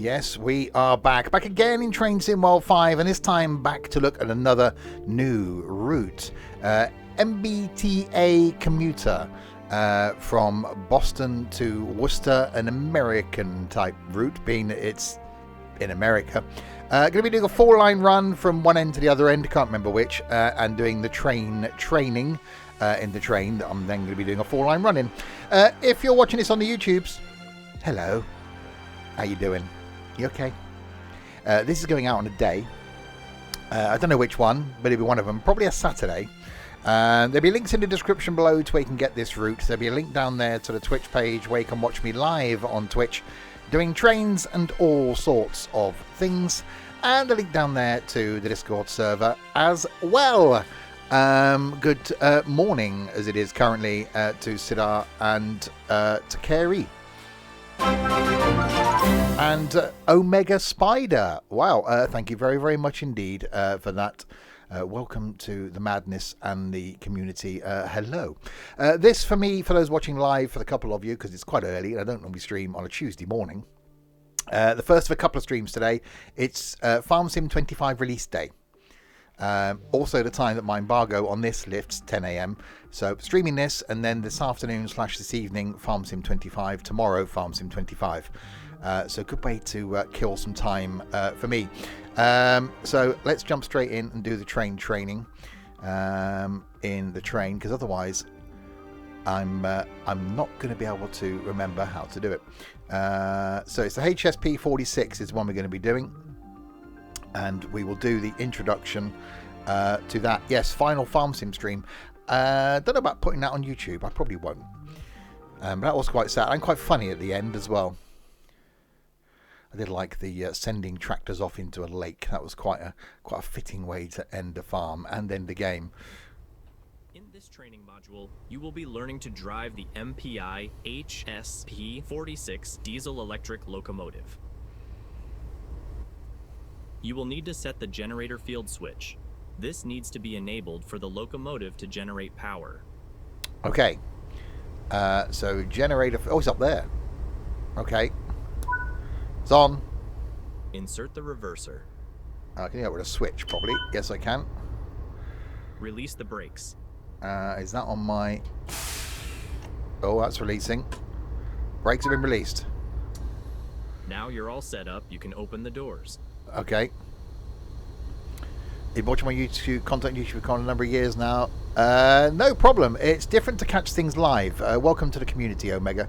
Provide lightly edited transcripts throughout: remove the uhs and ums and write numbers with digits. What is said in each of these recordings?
Yes, we are back again in Train Sim World 5, and this time back to look at another new route. MBTA Commuter from Boston to Worcester, an American type route, being that it's in America. Going to be doing a 4-line run from one end to the other end, can't remember which, and doing the train training in the train that I'm then going to be doing a 4-line run in. If you're watching this on the YouTubes, hello, how you doing? You okay? This is going out on a day. I don't know which one, but it'll be one of them. Probably a Saturday. There'll be links in the description below to where you can get this route. There'll be a link down there to the Twitch page where you can watch me live on Twitch doing trains and all sorts of things. And a link down there to the Discord server as well. Good morning, as it is currently, to Sidar and to Carey. And Omega Spider. Wow, thank you very, very much indeed for that. Welcome to the madness and the community. Hello. This, for me, for those watching live, for the couple of you, because it's quite early and I don't normally stream on a Tuesday morning. The first of a couple of streams today. It's Farm Sim 25 release day. Also the time that my embargo on this lifts, 10 a.m. So streaming this, and then this afternoon / this evening, Farm Sim 25. Tomorrow, Farm Sim 25. So good way to kill some time for me. So let's jump straight in and do the train training in the train, because otherwise I'm not going to be able to remember how to do it. So it's the HSP 46 is one we're going to be doing. And we will do the introduction to that. Yes, final Farm Sim stream. Don't know about putting that on YouTube. I probably won't. But that was quite sad and quite funny at the end as well. I did like the sending tractors off into a lake. That was quite a fitting way to end a farm and end the game. In this training module, you will be learning to drive the MPI HSP 46 diesel-electric locomotive. You will need to set the generator field switch. This needs to be enabled for the locomotive to generate power. Okay. So generator... Oh, it's up there. Okay. It's on. Insert the reverser. I can get rid of switch, probably. Yes, I can. Release the brakes. Is that on my... Oh, that's releasing. Brakes have been released. Now you're all set up. You can open the doors. Okay. You've watched my YouTube content for a number of years now. No problem. It's different to catch things live. Welcome to the community, Omega.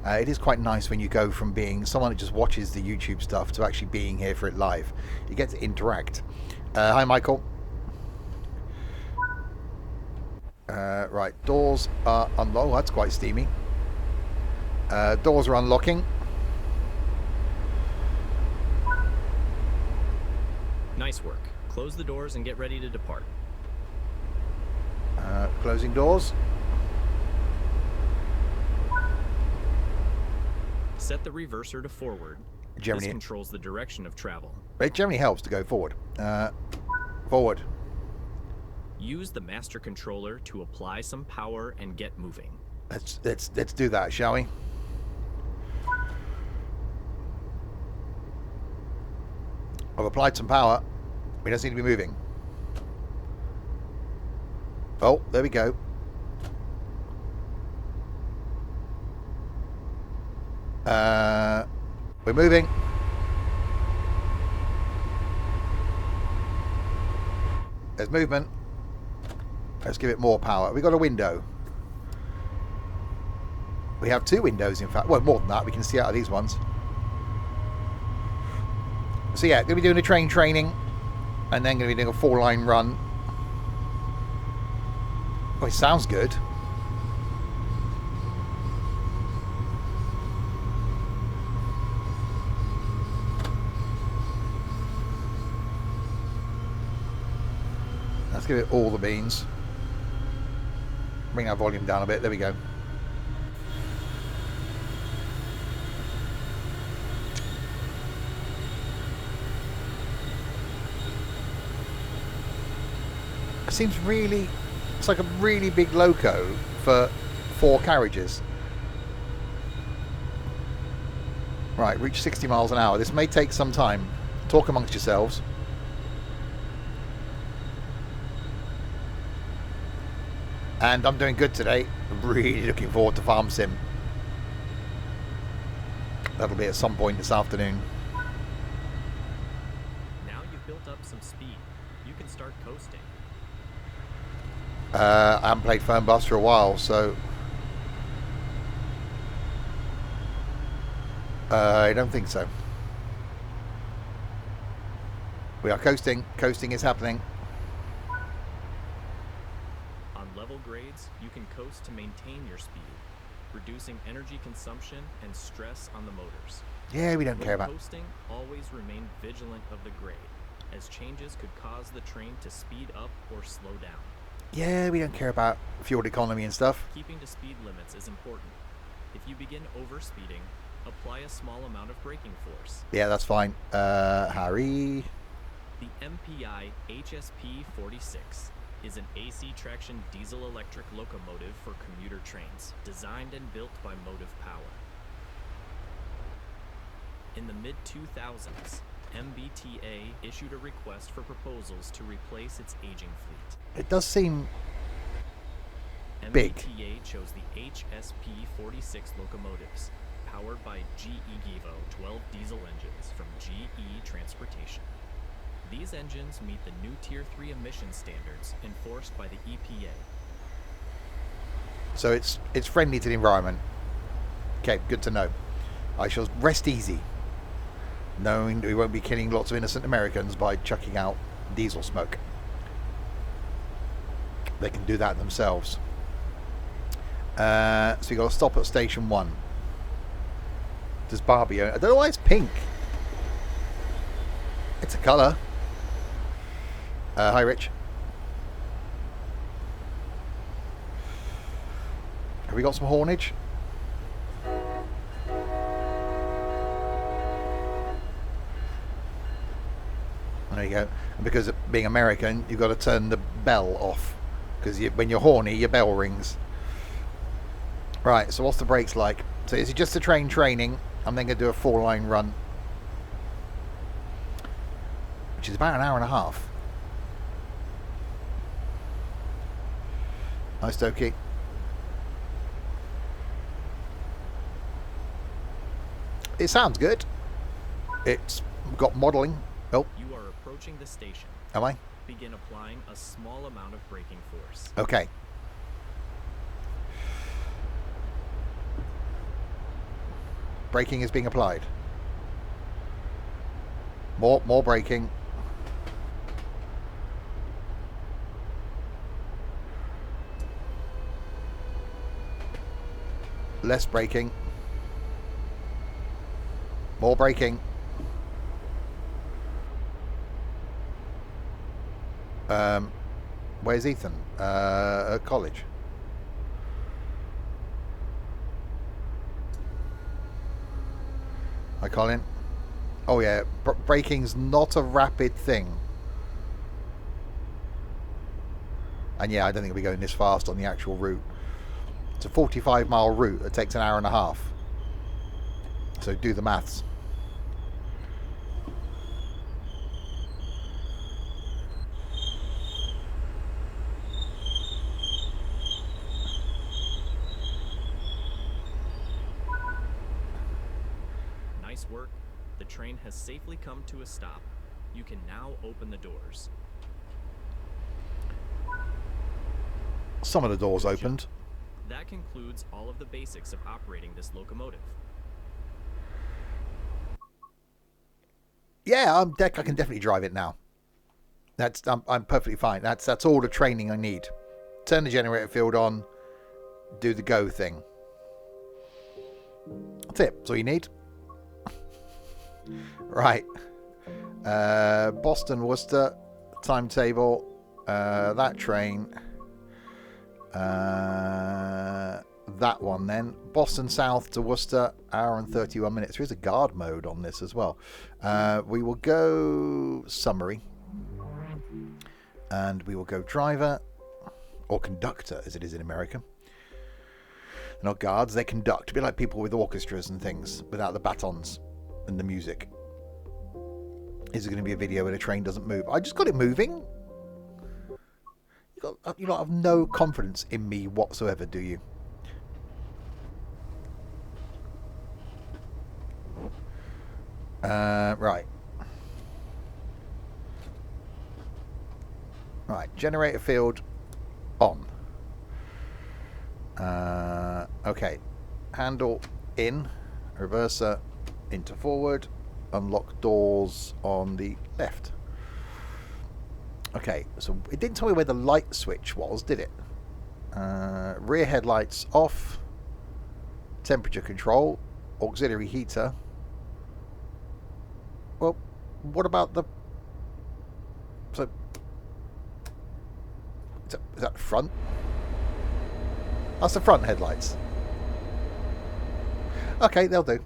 It is quite nice when you go from being someone that just watches the YouTube stuff to actually being here for it live. You get to interact. Hi, Michael. Right, doors are unlocked. Oh, that's quite steamy. Doors are unlocking. Nice work. Close the doors and get ready to depart. Closing doors. Set the reverser to forward. This controls the direction of travel. It generally helps to go forward. Forward. Use the master controller to apply some power and get moving. Let's do that, shall we? I've applied some power. We don't seem to be moving. Oh, there we go. We're moving. There's movement. Let's give it more power. We got a window. We have 2 windows, in fact. Well, more than that. We can see out of these ones. So yeah, going to be doing a train training, and then going to be doing a 4-line run. Oh, it sounds good. Let's give it all the beans. Bring our volume down a bit. There we go. Seems really, it's like a really big loco for 4 carriages. Right, reach 60 miles an hour. This may take some time. Talk amongst yourselves. And I'm doing good today. Really looking forward to Farm Sim. That'll be at some point this afternoon. Now you've built up some speed. You can start coasting. I haven't played Phone Bus for a while, so... I don't think so. We are coasting. Coasting is happening. On level grades, you can coast to maintain your speed, reducing energy consumption and stress on the motors. Yeah, we don't When care about... coasting, always remain vigilant of the grade, as changes could cause the train to speed up or slow down. Yeah, we don't care about fuel economy and stuff. Keeping to speed limits is important. If you begin overspeeding, apply a small amount of braking force. Yeah, that's fine. Harry... The MPI HSP 46 is an AC traction diesel-electric locomotive for commuter trains, designed and built by Motive Power. In the mid-2000s, MBTA issued a request for proposals to replace its aging fleet. It does seem... big. MBTA chose the HSP 46 locomotives, powered by GE Evo 12 diesel engines from GE Transportation. These engines meet the new Tier 3 emission standards enforced by the EPA. So it's friendly to the environment. Okay, good to know. I shall rest easy, knowing that we won't be killing lots of innocent Americans by chucking out diesel smoke. They can do that themselves. So you got to stop at station 1. Does Barbie own? I don't know why it's pink. It's a colour. Hi, Rich. Have we got some haulage? There you go. And because of being American, you've got to turn the bell off. Because when you're horny, your bell rings. Right, so what's the brakes like? So is it just a train training? I'm then going to do a 4-line run. Which is about an hour and a half. Nice dokey. It sounds good. It's got modelling. Oh. You are approaching the station. Am I? Begin applying a small amount of braking force. Okay. Braking is being applied. More braking. Less braking. More braking. Where's Ethan? At college. Hi, Colin. Oh yeah, braking's not a rapid thing. And yeah, I don't think we'll be going this fast on the actual route. It's a 45-mile route. It takes an hour and a half. So do the maths. Nice work. The train has safely come to a stop. You can now open the doors. Some of the doors opened. That concludes all of the basics of operating this locomotive. Yeah, I can definitely drive it now. I'm perfectly fine. That's all the training I need. Turn the generator field on, do the go thing. That's it. That's all you need. Right. Boston, Worcester, timetable. That train. That one then. Boston South to Worcester, hour and 31 minutes. There is a guard mode on this as well. We will go summary. And we will go driver, or conductor as it is in America. And not guards, they conduct. A bit like people with orchestras and things, without the batons and the music. Is there going to be a video where the train doesn't move? I just got it moving. You lot have no confidence in me whatsoever, do you? Right. Right, generator field on. Okay, handle in, reverser into forward, unlock doors on the left. Okay, so it didn't tell me where the light switch was, did it? Rear headlights off, temperature control, auxiliary heater. Well, what about the... So, is that the front? That's the front headlights. Okay, they'll do.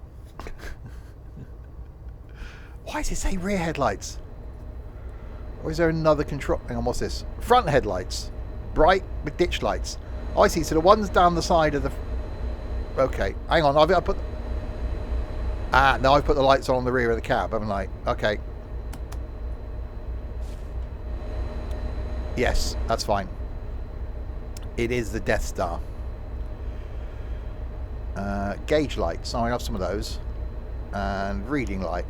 Why does it say rear headlights? Or is there another control? Hang on, what's this? Front headlights. Bright with ditch lights. Oh, I see. So the ones down the side of the... Okay, hang on. I've put... Ah, no, I've put the lights on the rear of the cab, haven't I? Okay. Yes, that's fine. It is the Death Star. Gauge lights. Oh, I have some of those. And reading light.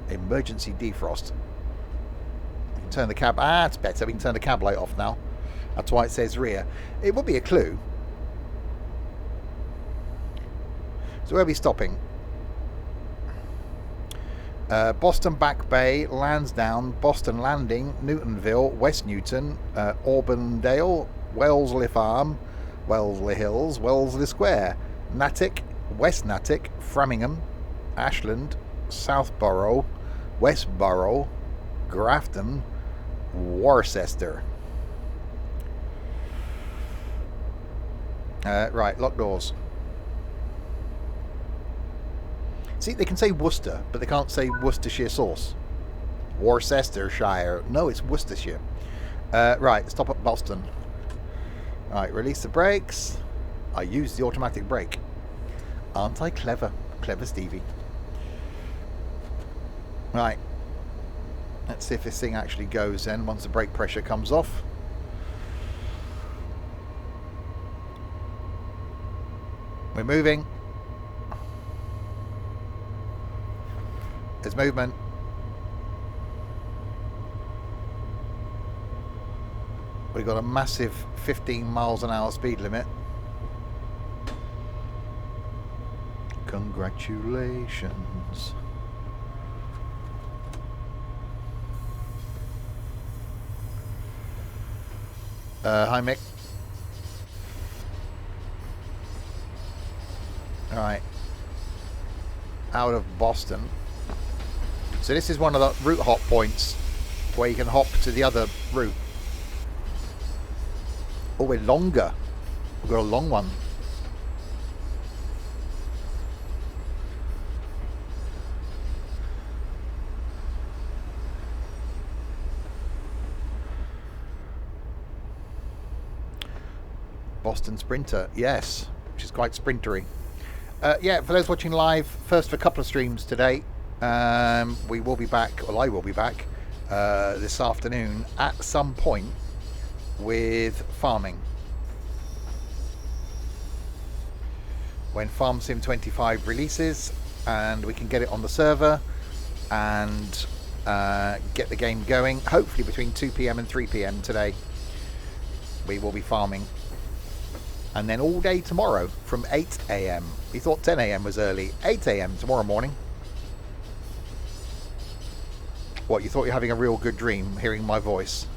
Emergency defrost. You can turn the cab... Ah, it's better. We can turn the cab light off now. That's why it says rear. It would be a clue. So where are we stopping? Boston Back Bay, Lansdowne, Boston Landing, Newtonville, West Newton, Auburndale, Wellesley Farm, Wellesley Hills, Wellesley Square, Natick, West Natick, Framingham, Ashland, Southborough, Westborough, Grafton, Worcester. Right, lock doors. See, they can say Worcester, but they can't say Worcestershire sauce. Worcestershire. No, it's Worcestershire. Right, stop at Boston. Right, release the brakes. I use the automatic brake. Aren't I clever? Clever Stevie. Right. Let's see if this thing actually goes then once the brake pressure comes off. We're moving. There's movement. We've got a massive 15 miles an hour speed limit. Congratulations. Hi Mick. Alright. Out of Boston. So this is one of the route hop points where you can hop to the other route. Oh, we're longer. We've got a long one. Boston Sprinter, yes, which is quite sprintery. Yeah, for those watching live, first of a couple of streams today. We will be back, well, I will be back this afternoon at some point with farming. When Farm Sim 25 releases and we can get it on the server and get the game going, hopefully between 2 PM and 3 PM today, we will be farming. And then all day tomorrow from 8 AM. We thought 10 AM was early. 8 AM tomorrow morning. What, you thought you were having a real good dream hearing my voice?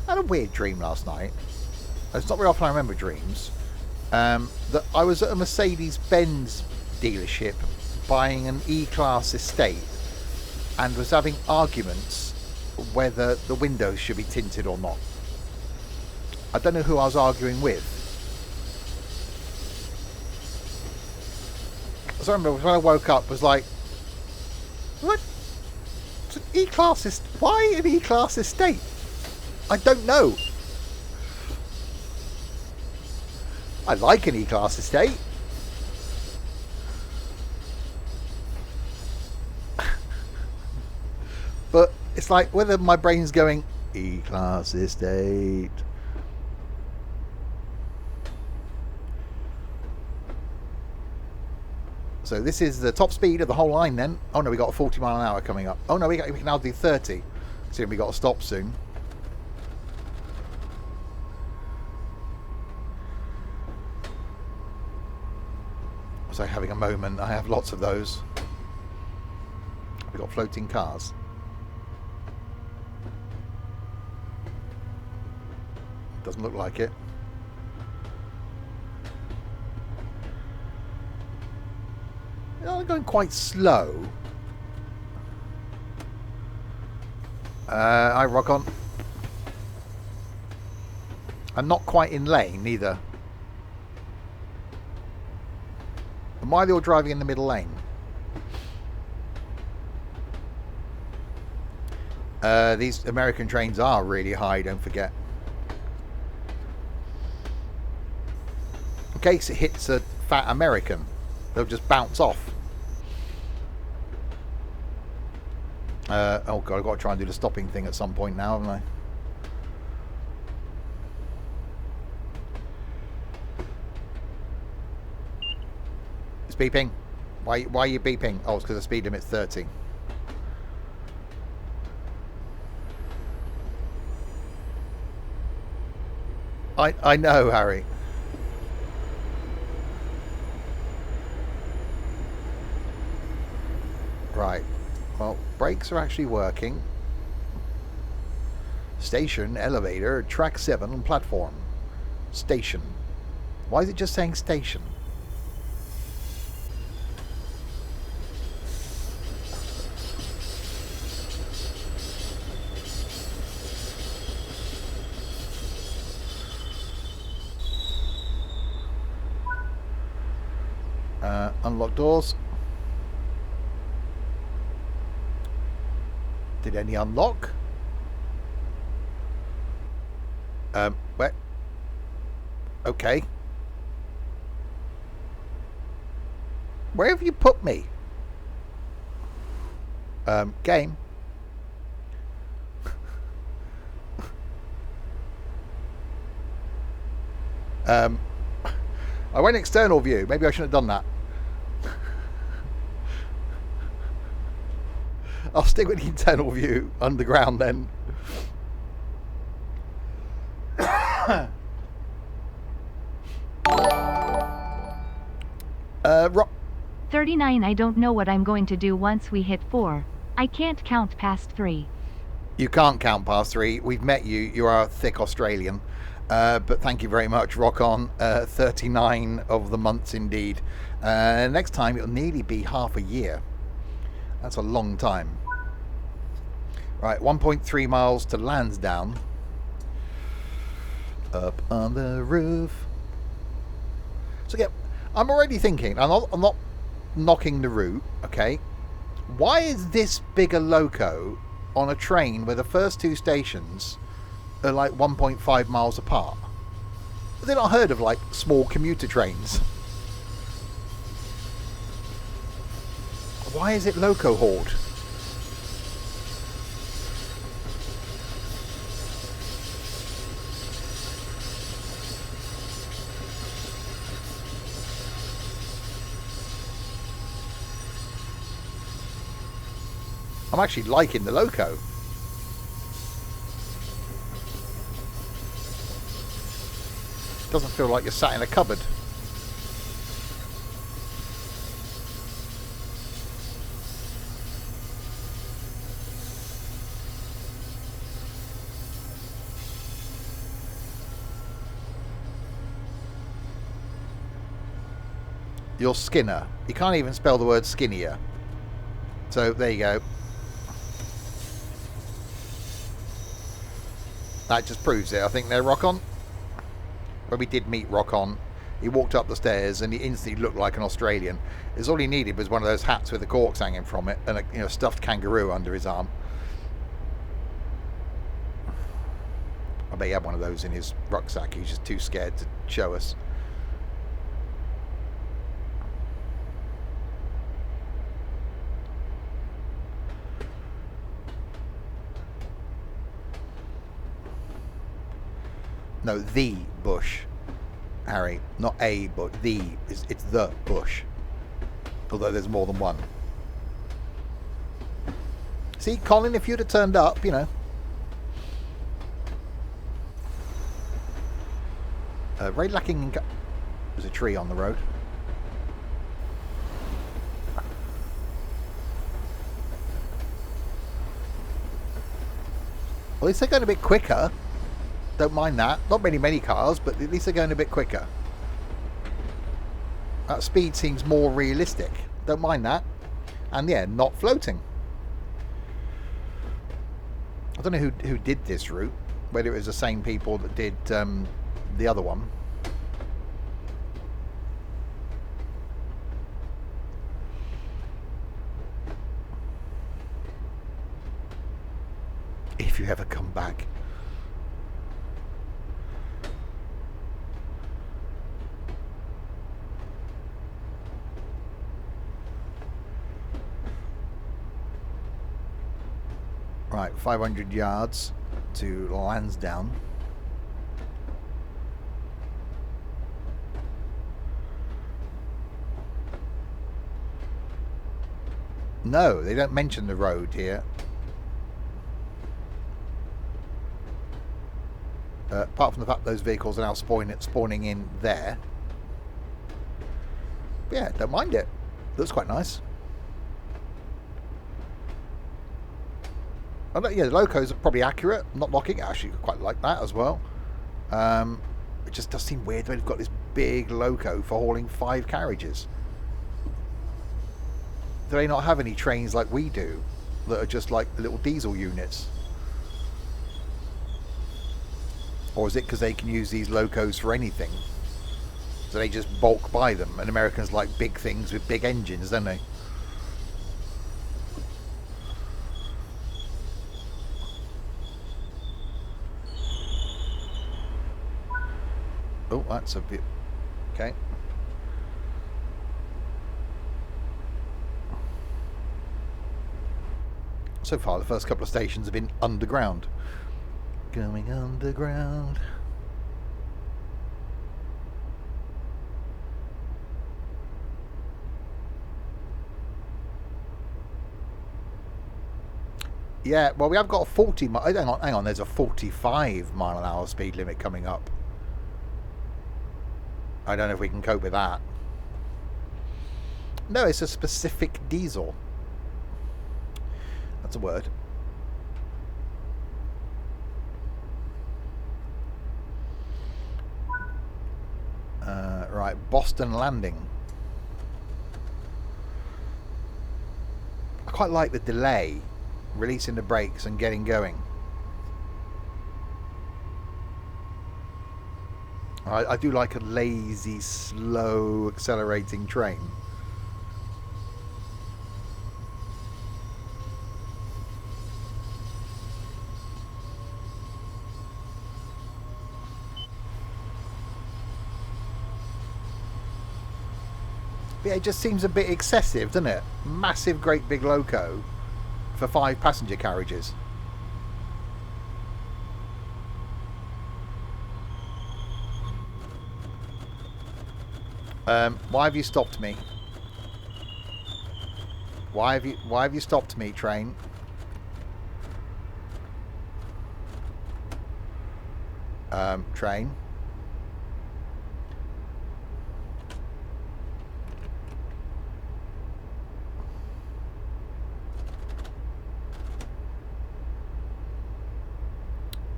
I had a weird dream last night. It's not very often I remember dreams. That I was at a Mercedes-Benz dealership buying an E-Class estate and was having arguments whether the windows should be tinted or not. I don't know who I was arguing with. So I remember when I woke up, was like, what? E-Class, why an E-Class estate? I don't know. I like an E-Class estate. But it's like whether my brain's going, E-Class estate. So this is the top speed of the whole line then. Oh no, we got a 40 mile an hour coming up. Oh no, we can now do 30. So we got to stop soon. So having a moment, I have lots of those. We got floating cars. Doesn't look like it. They're going quite slow. I rock on. I'm not quite in lane either. And why are they all driving in the middle lane? These American trains are really high, don't forget. In case it hits a fat American, they'll just bounce off. Oh god, I've got to try and do the stopping thing at some point now, haven't I? It's beeping. Why are you beeping? Oh, it's because the speed limit's 30. I know, Harry. Right. Well, brakes are actually working. Station, elevator, track 7, platform. Station. Why is it just saying station? Unlock doors. Did any unlock? Where? Okay. Where have you put me? Game. I went external view. Maybe I shouldn't have done that. I'll stick with the internal view underground then. Rock. 39. I don't know what I'm going to do once we hit 4. I can't count past 3. You can't count past 3. We've met you. You are a thick Australian. But thank you very much. Rock on. 39 of the months indeed. Next time it'll nearly be half a year. That's a long time. Right, 1.3 miles to Lansdowne. Up on the roof. So yeah, I'm already thinking, I'm not knocking the route, okay? Why is this big a loco on a train where the first 2 stations are like 1.5 miles apart? Have they not heard of like small commuter trains? Why is it loco hauled? I'm actually liking the loco. Doesn't feel like you're sat in a cupboard. You're Skinner. You can't even spell the word skinnier. So there you go. That just proves it. I think they're Rock On. When we did meet Rock On, he walked up the stairs and he instantly looked like an Australian. All he needed was one of those hats with the corks hanging from it and a stuffed kangaroo under his arm. bet he had one of those in his rucksack. He's just too scared to show us. No, the bush, Harry. Not a bush. It's the bush. Although there's more than one. See, Colin, if you'd have turned up, you know. Very lacking in... There's a tree on the road. Well, at least they're going a bit quicker. Don't mind that. Not many cars, but at least they're going a bit quicker. That speed seems more realistic. Don't mind that. And yeah, not floating. I don't know who did this route. Whether it was the same people that did the other one. If you ever come back. Right, 500 yards to Lansdowne. No, they don't mention the road here. Apart from the fact those vehicles are now spawning in there. But yeah, don't mind it. Looks quite nice. Yeah, the locos are probably accurate. Not knocking. I actually quite like that as well. It just does seem weird that they've got this big loco for hauling 5 carriages. Do they not have any trains like we do that are just like little diesel units? Or is it because they can use these locos for anything? So they just bulk buy them, and Americans like big things with big engines, don't they? Oh, that's a bit... Okay. So far, the first couple of stations have been underground. Going underground. Yeah, well, we have got a 40 mile... Hang on, there's a 45 mile an hour speed limit coming up. I don't know if we can cope with that. No, it's a specific diesel. That's a word. Right, Boston Landing. I quite like the delay, releasing the brakes and getting going. I do like a lazy, slow, accelerating train. But yeah, it just seems a bit excessive, doesn't it? Massive, great big loco for 5 passenger carriages. Why have you stopped me? Why have you stopped me, train? Train.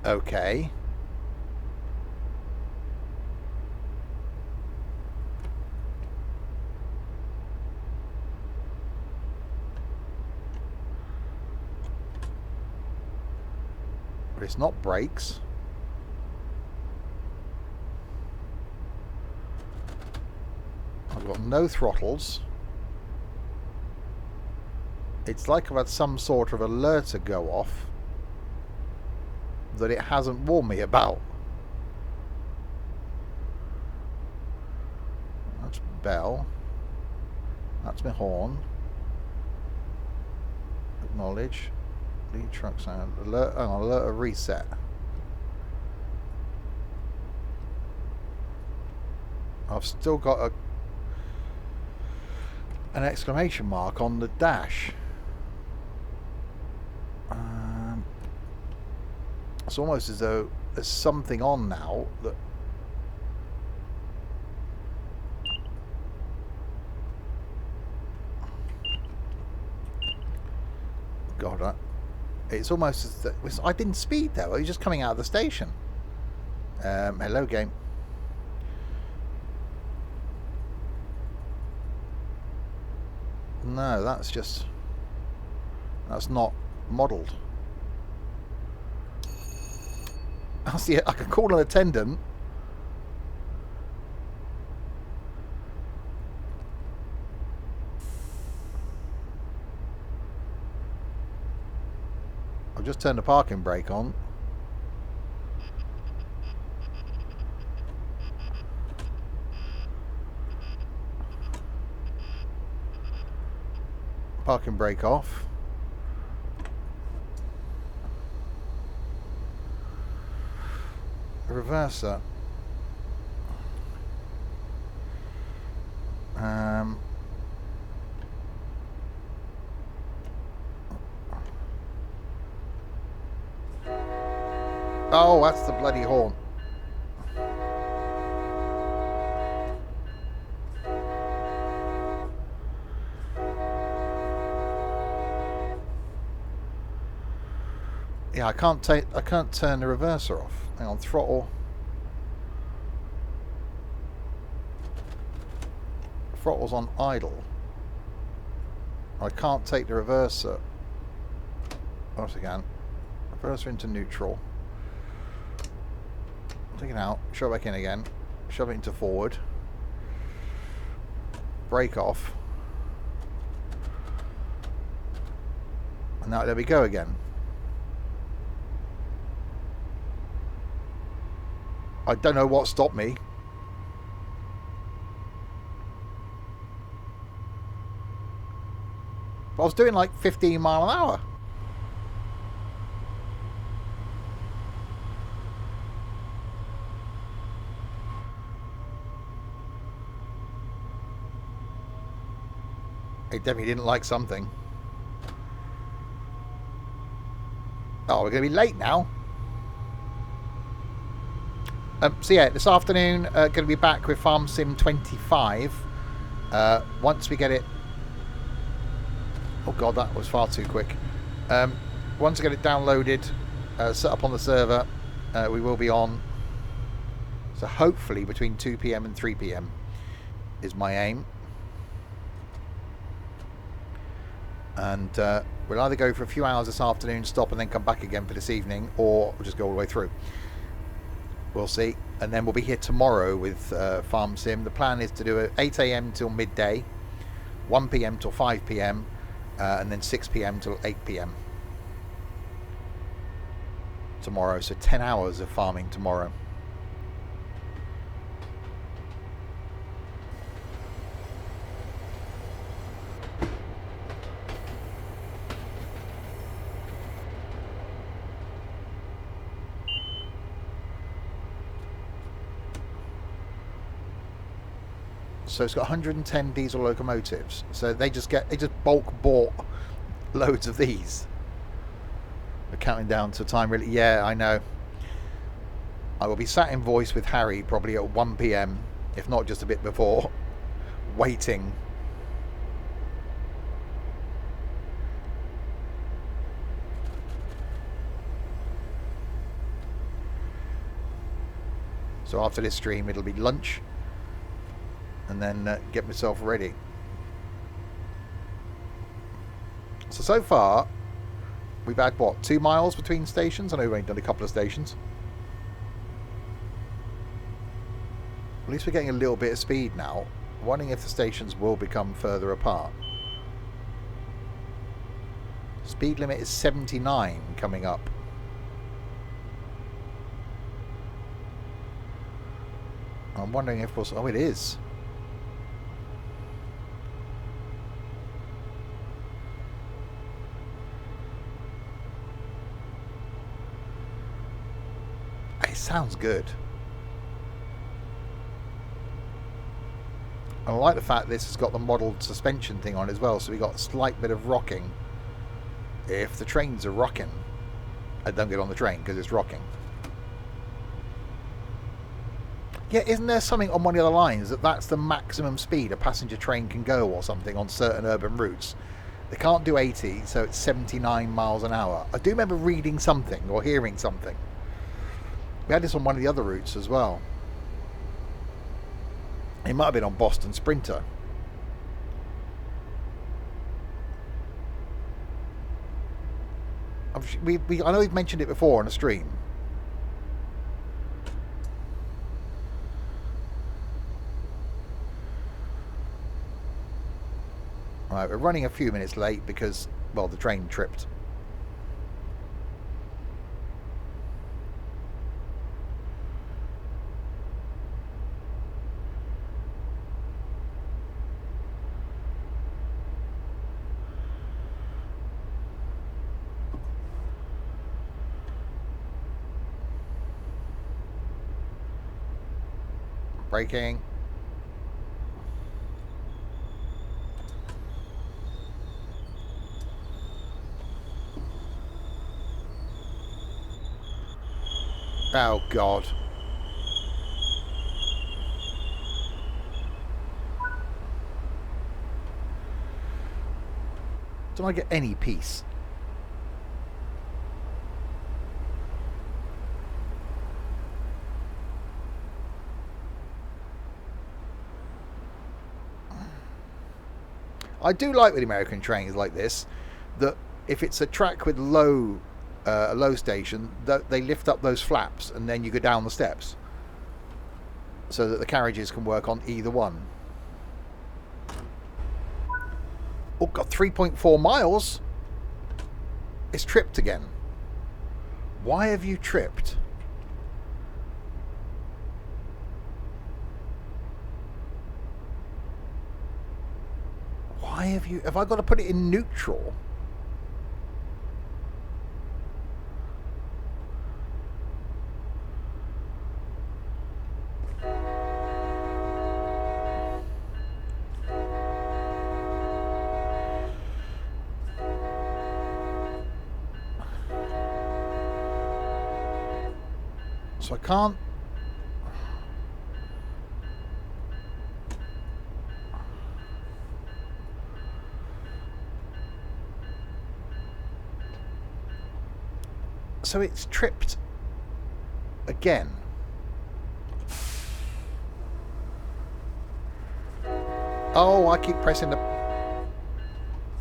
Okay. But it's not brakes. I've got no throttles. It's like I've had some sort of alerter go off. that it hasn't warned me about. That's bell. That's my horn. Acknowledge. Lead truck sound. Alert. Hang on, alert a reset. I've still got an exclamation mark on the dash. It's almost as though there's something on now that... God, it's almost as though... I didn't speed though, I was just coming out of the station. Hello game. No, that's not modelled. I see it. I can call an attendant. I've just turned the parking brake on. Parking brake off. Reverser. Oh, that's the bloody horn. Yeah, I can't turn the reverser off. Hang on, throttle. Throttle's on idle. I can't take the reverser. Once again, reverser into neutral. Take it out, shove it back in again, shove it into forward. Brake off. And now there we go again. I don't know what stopped me. But I was doing like 15 mile an hour. It definitely didn't like something. Oh, we're going to be late now. So yeah, this afternoon, going to be back with Farm Sim 25. Once we get it... Oh god, that was far too quick. Once I get it downloaded, set up on the server, we will be on. So hopefully between 2 PM and 3 PM is my aim. And we'll either go for a few hours this afternoon, stop and then come back again for this evening, or we'll just go all the way through. We'll see. And then we'll be here tomorrow with Farm Sim. The plan is to do it 8 AM till midday, 1 PM till 5 PM, and then 6 PM till 8 PM tomorrow. So 10 hours of farming tomorrow. So it's got 110 diesel locomotives. So they just bulk bought loads of these. We're counting down to time really. Yeah, I know. I will be sat in voice with Harry probably at 1 PM, if not just a bit before, waiting. So after this stream it'll be lunch. And then get myself ready. So far we've had what, 2 miles between stations? I know we've only done a couple of stations. At least we're getting a little bit of speed now. I'm wondering if the stations will become further apart. Speed limit is 79 coming up. I'm wondering if was. Oh, it is. It sounds good. I like the fact this has got the modelled suspension thing on as well, so we got a slight bit of rocking. If the trains are rocking, I don't get on the train because it's rocking. Yeah, isn't there something on one of the other lines that's the maximum speed a passenger train can go or something on certain urban routes? They can't do 80, so it's 79 miles an hour. I do remember reading something or hearing something. We had this on one of the other routes as well. It might have been on Boston Sprinter. I know we've mentioned it before on a stream. Right, we're running a few minutes late because, well, the train tripped. Braking. Oh, God. Don't I get any peace? I do like with American trains like this that if it's a track with a low station, that they lift up those flaps and then you go down the steps so that the carriages can work on either one. Oh, got 3.4 miles. It's tripped again. Why have you tripped? Why have I got to put it in neutral? So I can't. So it's tripped again. Oh, I keep pressing the...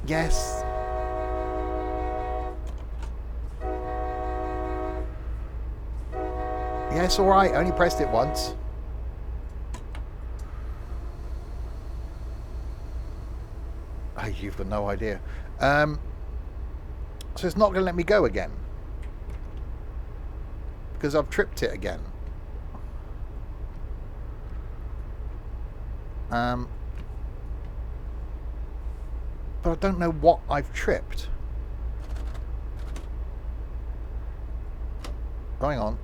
Yes. Yes, all right. I only pressed it once. Oh, you've got no idea. So it's not going to let me go again. Because I've tripped it again. But I don't know what I've tripped. Hang on.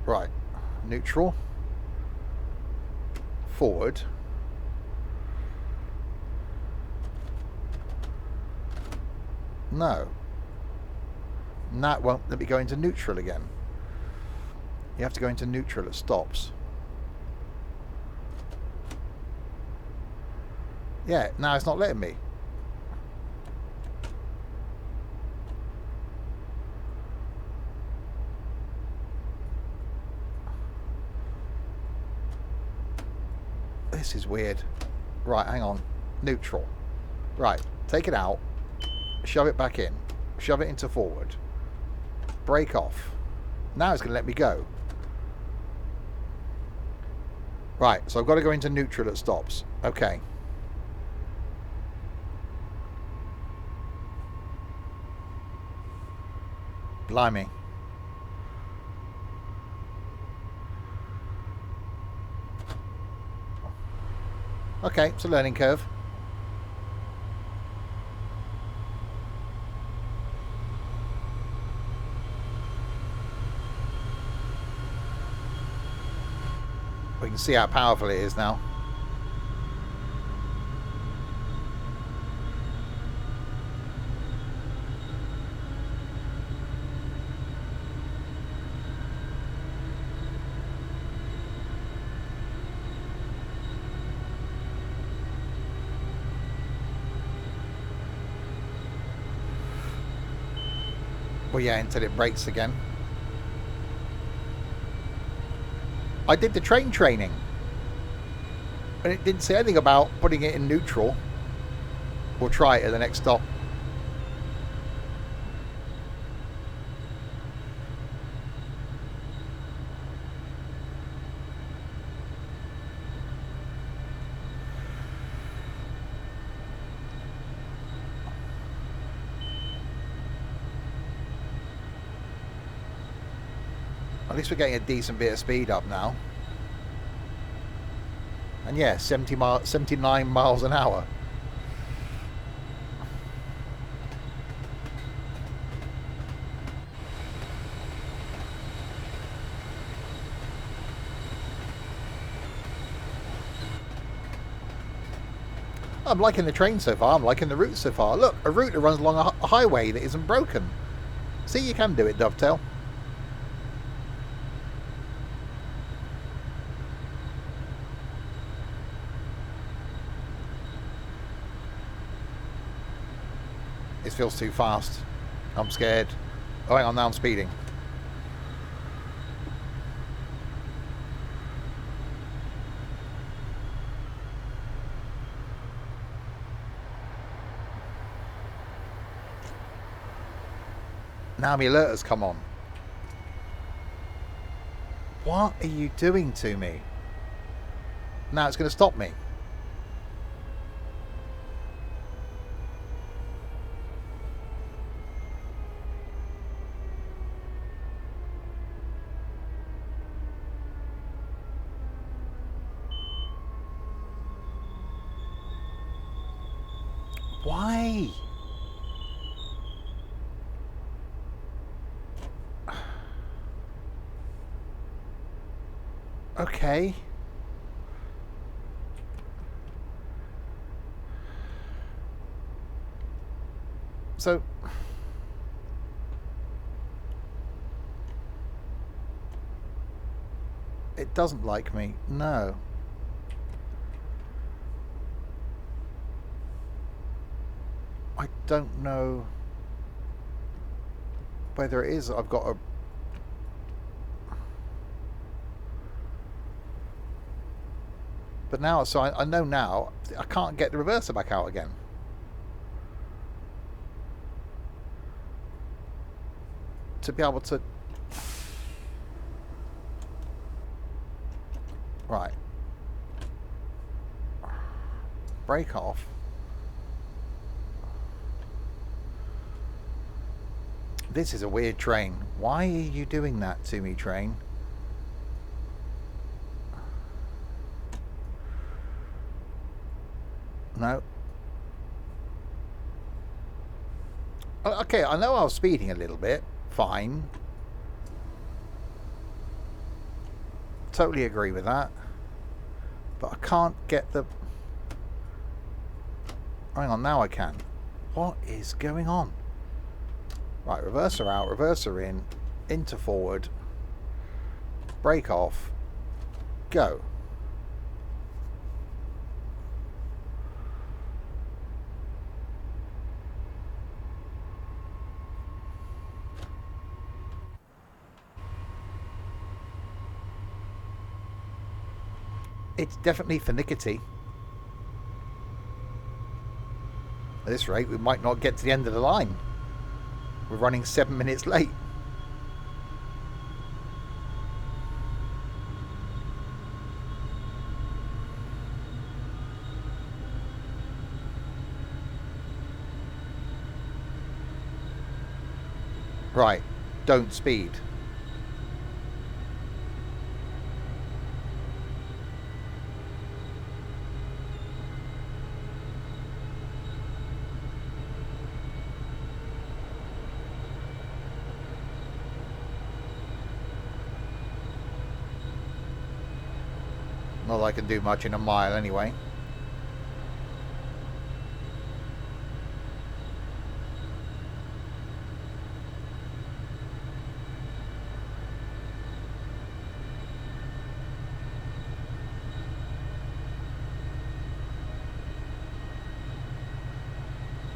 Right. Neutral. Forward. No. And that won't let me go into neutral again. You have to go into neutral at stops. Yeah, now it's not letting me. This is weird. Right, hang on. Neutral. Right, take it out. Shove it back in. Shove it into forward. Break off. Now it's going to let me go. Right, so I've got to go into neutral at stops. Okay. Blimey. Okay, it's a learning curve. We can see how powerful it is now. Well, yeah, until it breaks again. I did the train training, and it didn't say anything about putting it in neutral. We'll try it at the next stop. At least we're getting a decent bit of speed up now. And yeah, 79 miles an hour. I'm liking the train so far. I'm liking the route so far. Look, a route that runs along a highway that isn't broken. See, you can do it, Dovetail. This feels too fast. I'm scared. Oh, hang on, now I'm speeding. Now my alert has come on. What are you doing to me? Now it's going to stop me. Why? Okay. So it doesn't like me. No. I don't know whether it is. I've got a... But now, so I know now, I can't get the reverser back out again. To be able to... Right. Break off. This is a weird train. Why are you doing that to me, train? No. Okay, I know I was speeding a little bit. Fine. Totally agree with that. But I can't get the... Hang on, now I can. What is going on? Right, reverser out, reverser in, into forward, brake off, go. It's definitely finicky. At this rate, we might not get to the end of the line. We're running 7 minutes late. Right, don't speed. Not that I can do much in a mile anyway.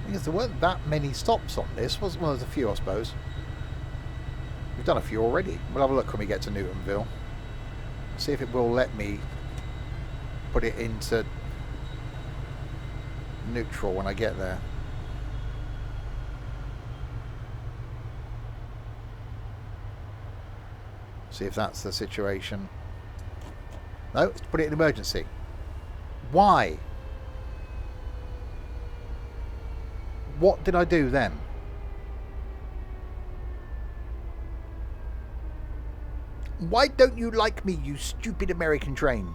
Because there weren't that many stops on this. Well, there's a few, I suppose. We've done a few already. We'll have a look when we get to Newtonville. See if it will let me put it into neutral when I get there. See if that's the situation. No, let's put it in emergency. Why? What did I do then? Why don't you like me, you stupid American train?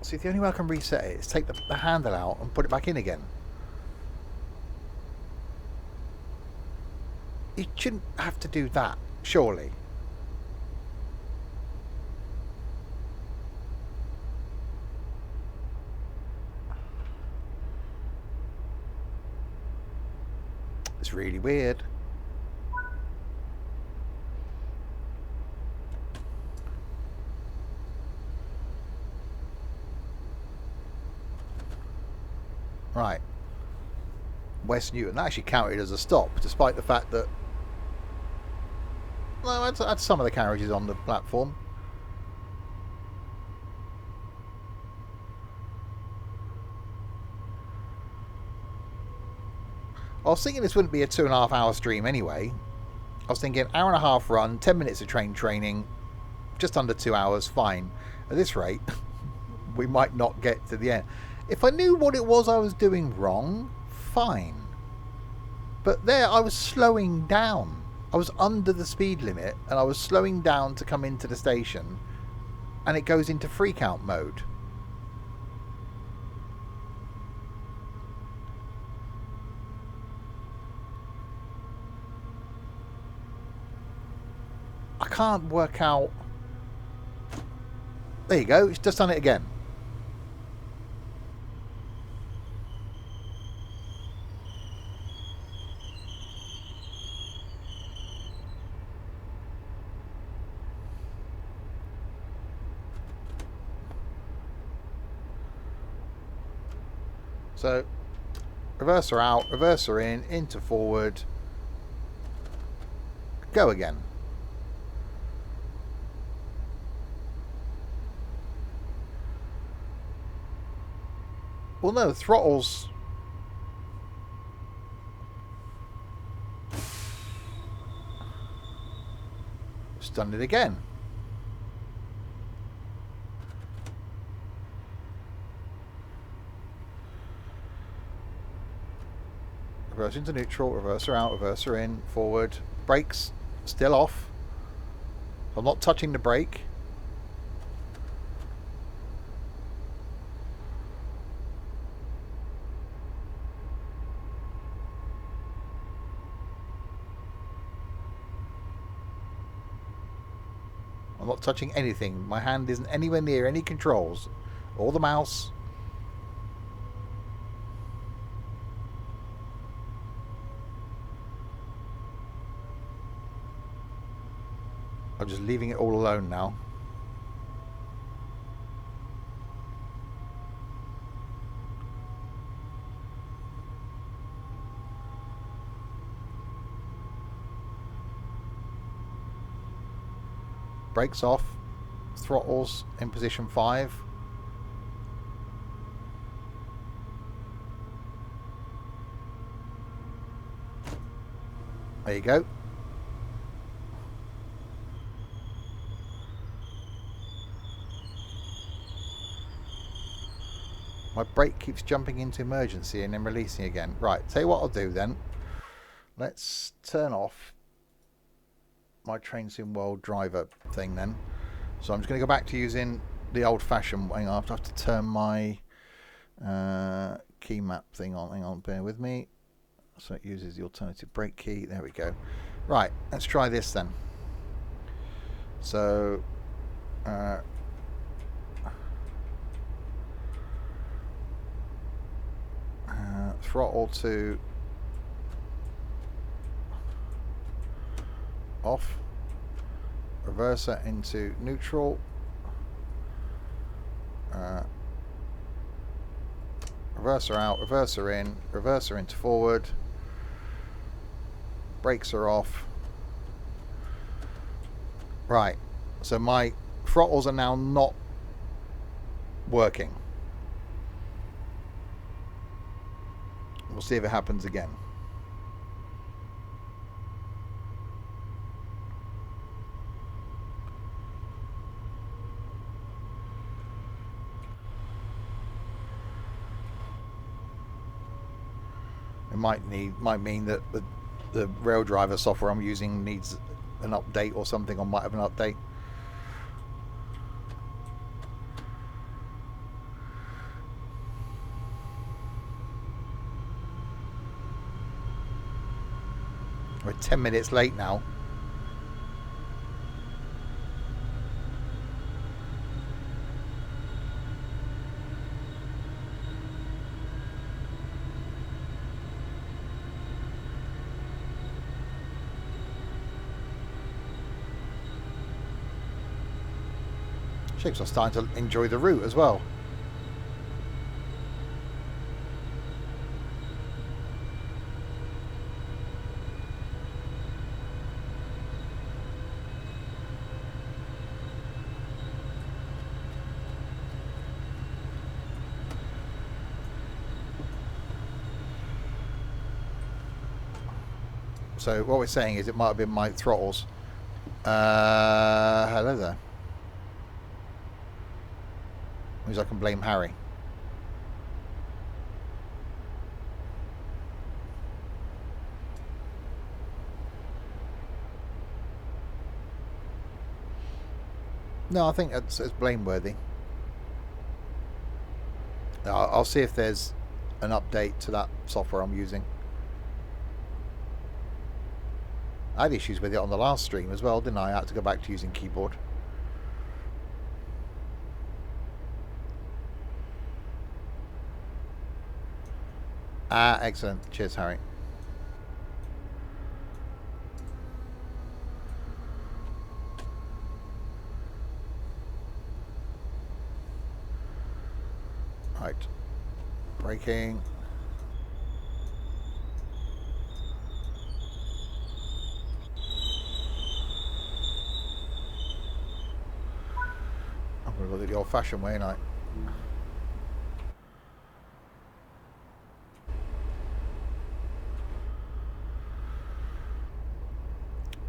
See, the only way I can reset it is take the handle out and put it back in again. You shouldn't have to do that, surely. It's really weird. Right. West Newton, that actually counted as a stop, despite the fact that... Well, I had some of the carriages on the platform. I was thinking this wouldn't be a 2.5 hour stream anyway. I was thinking hour and a half run, 10 minutes of train training, just under 2 hours, fine. At this rate, we might not get to the end. If I knew what it was I was doing wrong, fine. But there, I was slowing down. I was under the speed limit, and I was slowing down to come into the station, and it goes into freak out mode. I can't work out... There you go, it's just done it again. So, reverser out, reverser in, into forward, go again. Well, no, throttles. Just done it again. Reverse into neutral, reverser out, reverser in, forward. Brakes still off. I'm not touching the brake. I'm not touching anything. My hand isn't anywhere near any controls or the mouse. I'm just leaving it all alone now. Brakes off, throttles in position 5. There you go. My brake keeps jumping into emergency and then releasing again. Right, tell you what I'll do then. Let's turn off my Train Sim World driver thing then. So I'm just going to go back to using the old-fashioned way. I have to turn my Key map thing on. Hang on, bear with me. So it uses the alternative brake key. There we go. Right, let's try this then. So throttle to off, reverser into neutral, reverser out, reverser in, reverser into forward, brakes are off. Right, so my throttles are now not working. We'll see if it happens again. It might mean that the rail driver software I'm using needs an update or something, or might have an update. We're 10 minutes late now. Chicks are starting to enjoy the route as well. So what we're saying is it might have been my throttles. Hello there. Means I can blame Harry. No, I think it's blameworthy. I'll see if there's an update to that software I'm using. I had issues with it on the last stream as well, didn't I? I had to go back to using keyboard. Ah, excellent. Cheers, Harry. Right. Braking. I'm going to look at the old-fashioned way, ain't I?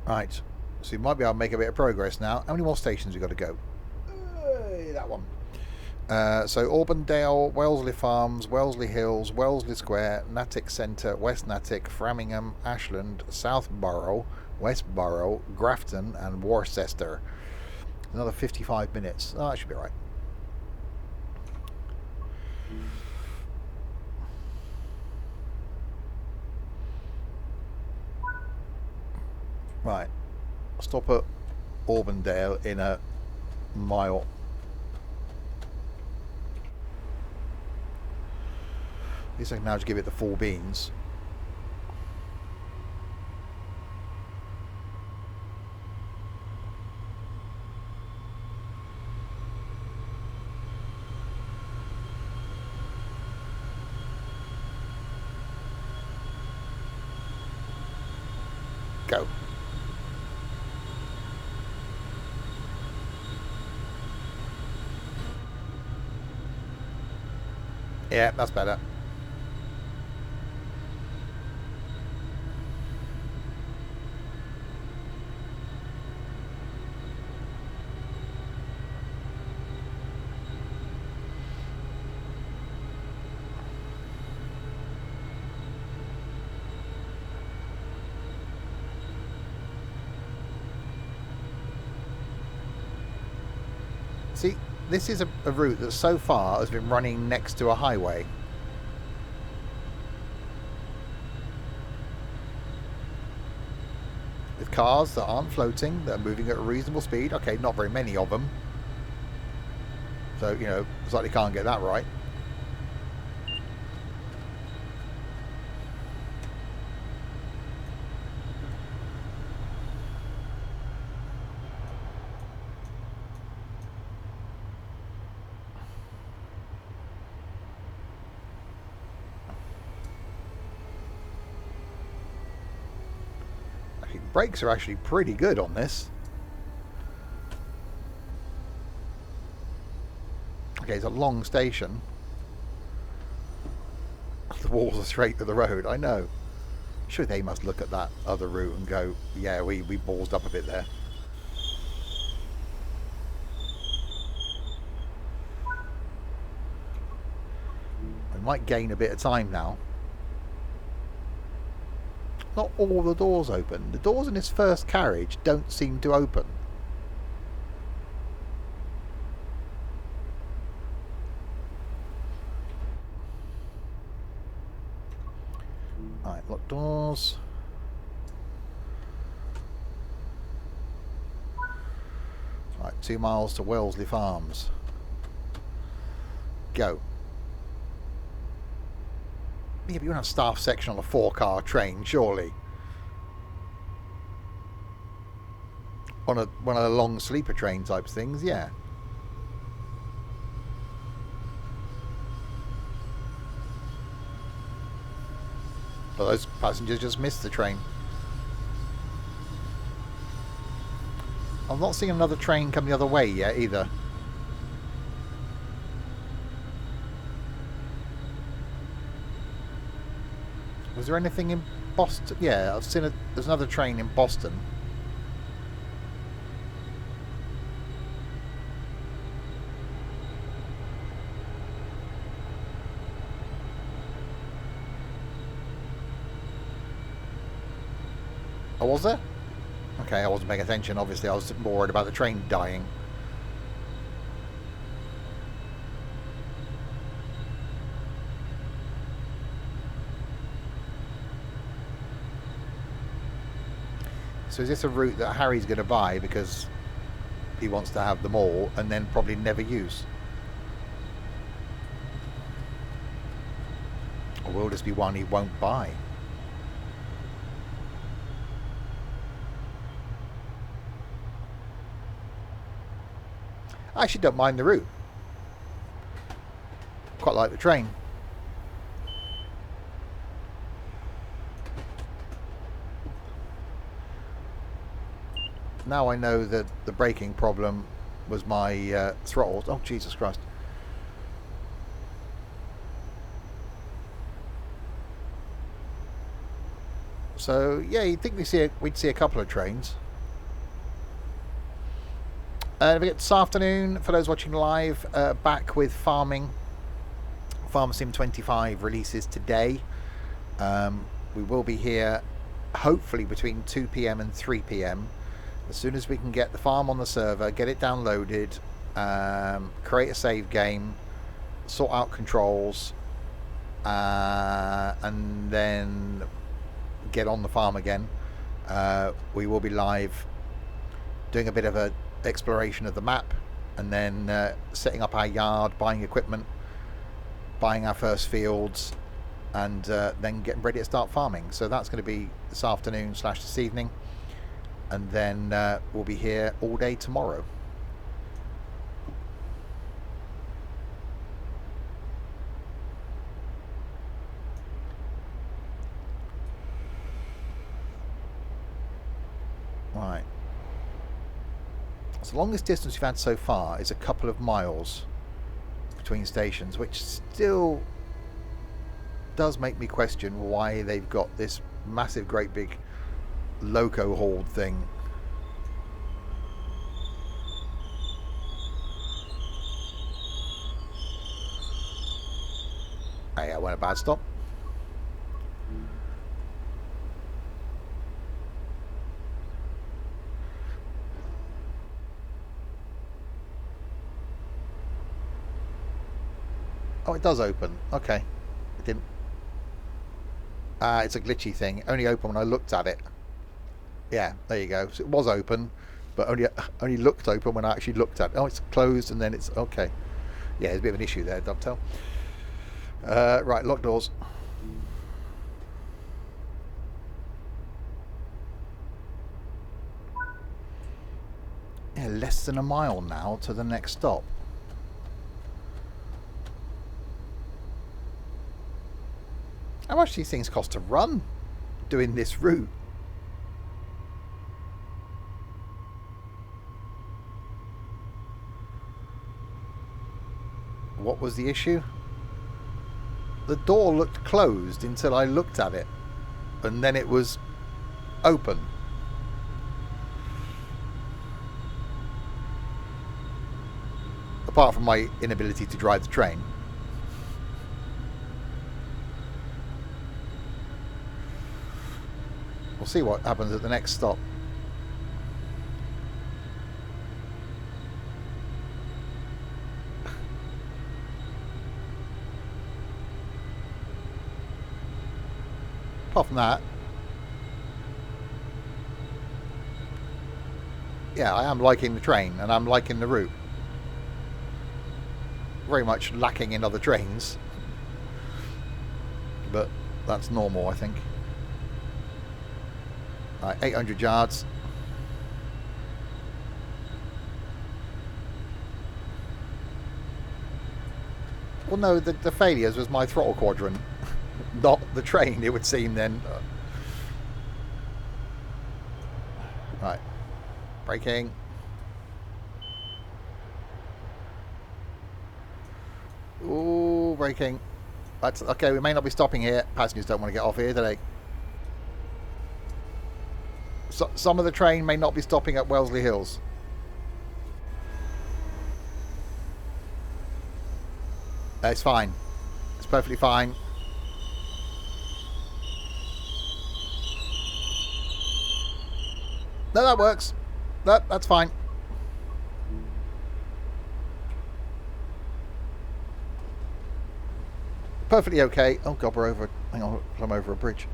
Right, so you might be able to make a bit of progress now. How many more stations we got to go? That one. So Auburndale, Wellesley Farms, Wellesley Hills, Wellesley Square, Natick Centre, West Natick, Framingham, Ashland, Southborough, Westborough, Grafton and Worcester. Another 55 minutes. Oh, that should be right. Right, stop at Auburndale in a mile. At least I can now just give it the 4 beans. Go. Yeah, that's better. See, this is a route that so far has been running next to a highway. With cars that aren't floating, that are moving at a reasonable speed. Okay, not very many of them. So, you know, it's like they can't get that right. Brakes are actually pretty good on this. Okay, it's a long station. The walls are straight to the road, I know. Sure, they must look at that other route and go, yeah, we ballsed up a bit there. We might gain a bit of time now. Not all the doors open. The doors in this first carriage don't seem to open. Right, lock doors. Right, 2 miles to Wellesley Farms. Go. Yeah, but you don't have staff section on a 4-car train, surely. On one of the long sleeper train types things, yeah. But those passengers just missed the train. I'm not seeing another train come the other way yet either. Was there anything in Boston? Yeah, I've seen there's another train in Boston. Oh, was there? Okay, I wasn't paying attention. Obviously, I was more worried about the train dying. So is this a route that Harry's going to buy because he wants to have them all and then probably never use? Or will this be one he won't buy? I actually don't mind the route. Quite like the train. Now I know that the braking problem was my throttle. Oh, Jesus Christ. So, yeah, you'd think we'd see a couple of trains. We get this afternoon, for those watching live, back with Farming. Farm Sim 25 releases today. We will be here, hopefully, between 2 PM and 3 PM. As soon as we can get the farm on the server, get it downloaded, create a save game, sort out controls, and then get on the farm again. We will be live doing a bit of a exploration of the map, and then setting up our yard, buying equipment, buying our first fields, and then getting ready to start farming. So that's going to be this afternoon / this evening, and then we'll be here all day tomorrow. Right. So the longest distance we've had so far is a couple of miles between stations, which still does make me question why they've got this massive, great big loco hauled thing. Hey, I went a bad stop. Oh, it does open. Okay. It didn't. It's a glitchy thing. Only open when I looked at it. Yeah, there you go. So it was open, but only looked open when I actually looked at it. Oh, it's closed and then it's okay. Yeah, there's a bit of an issue there, Dovetail. Right, lock doors. Yeah, less than a mile now to the next stop. How much do these things cost to run doing this route? What was the issue? The door looked closed until I looked at it, and then it was open. Apart from my inability to drive the train. We'll see what happens at the next stop. Apart from that, yeah, I am liking the train and I'm liking the route. Very much lacking in other trains, but that's normal, I think. Right, 800 yards. Well, no, the failures was my throttle quadrant, not the train, it would seem then. Right, braking. Ooh, braking. That's okay. We may not be stopping here. Passengers don't want to get off here, do they? So, some of the train may not be stopping at Wellesley Hills. It's fine. It's perfectly fine. No, that works. That's fine. Perfectly okay. Oh god, we're over. Hang on, I'm over a bridge.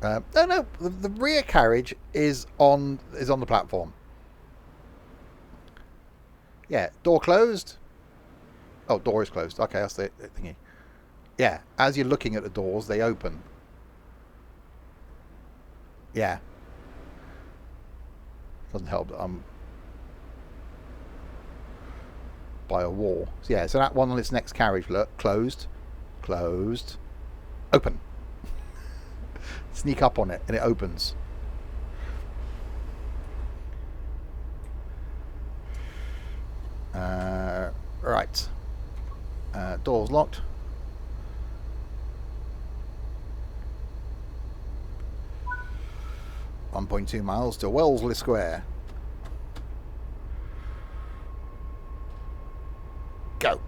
No, the rear carriage is on the platform. Yeah, door closed. Oh, door is closed. Okay, that's the thingy. Yeah, as you're looking at the doors, they open. Yeah. Doesn't help that I'm by a wall. So yeah, so that one on its next carriage, look, closed, closed, open. Sneak up on it and it opens. Right. Doors locked. .2 miles to Wellesley Square. Go.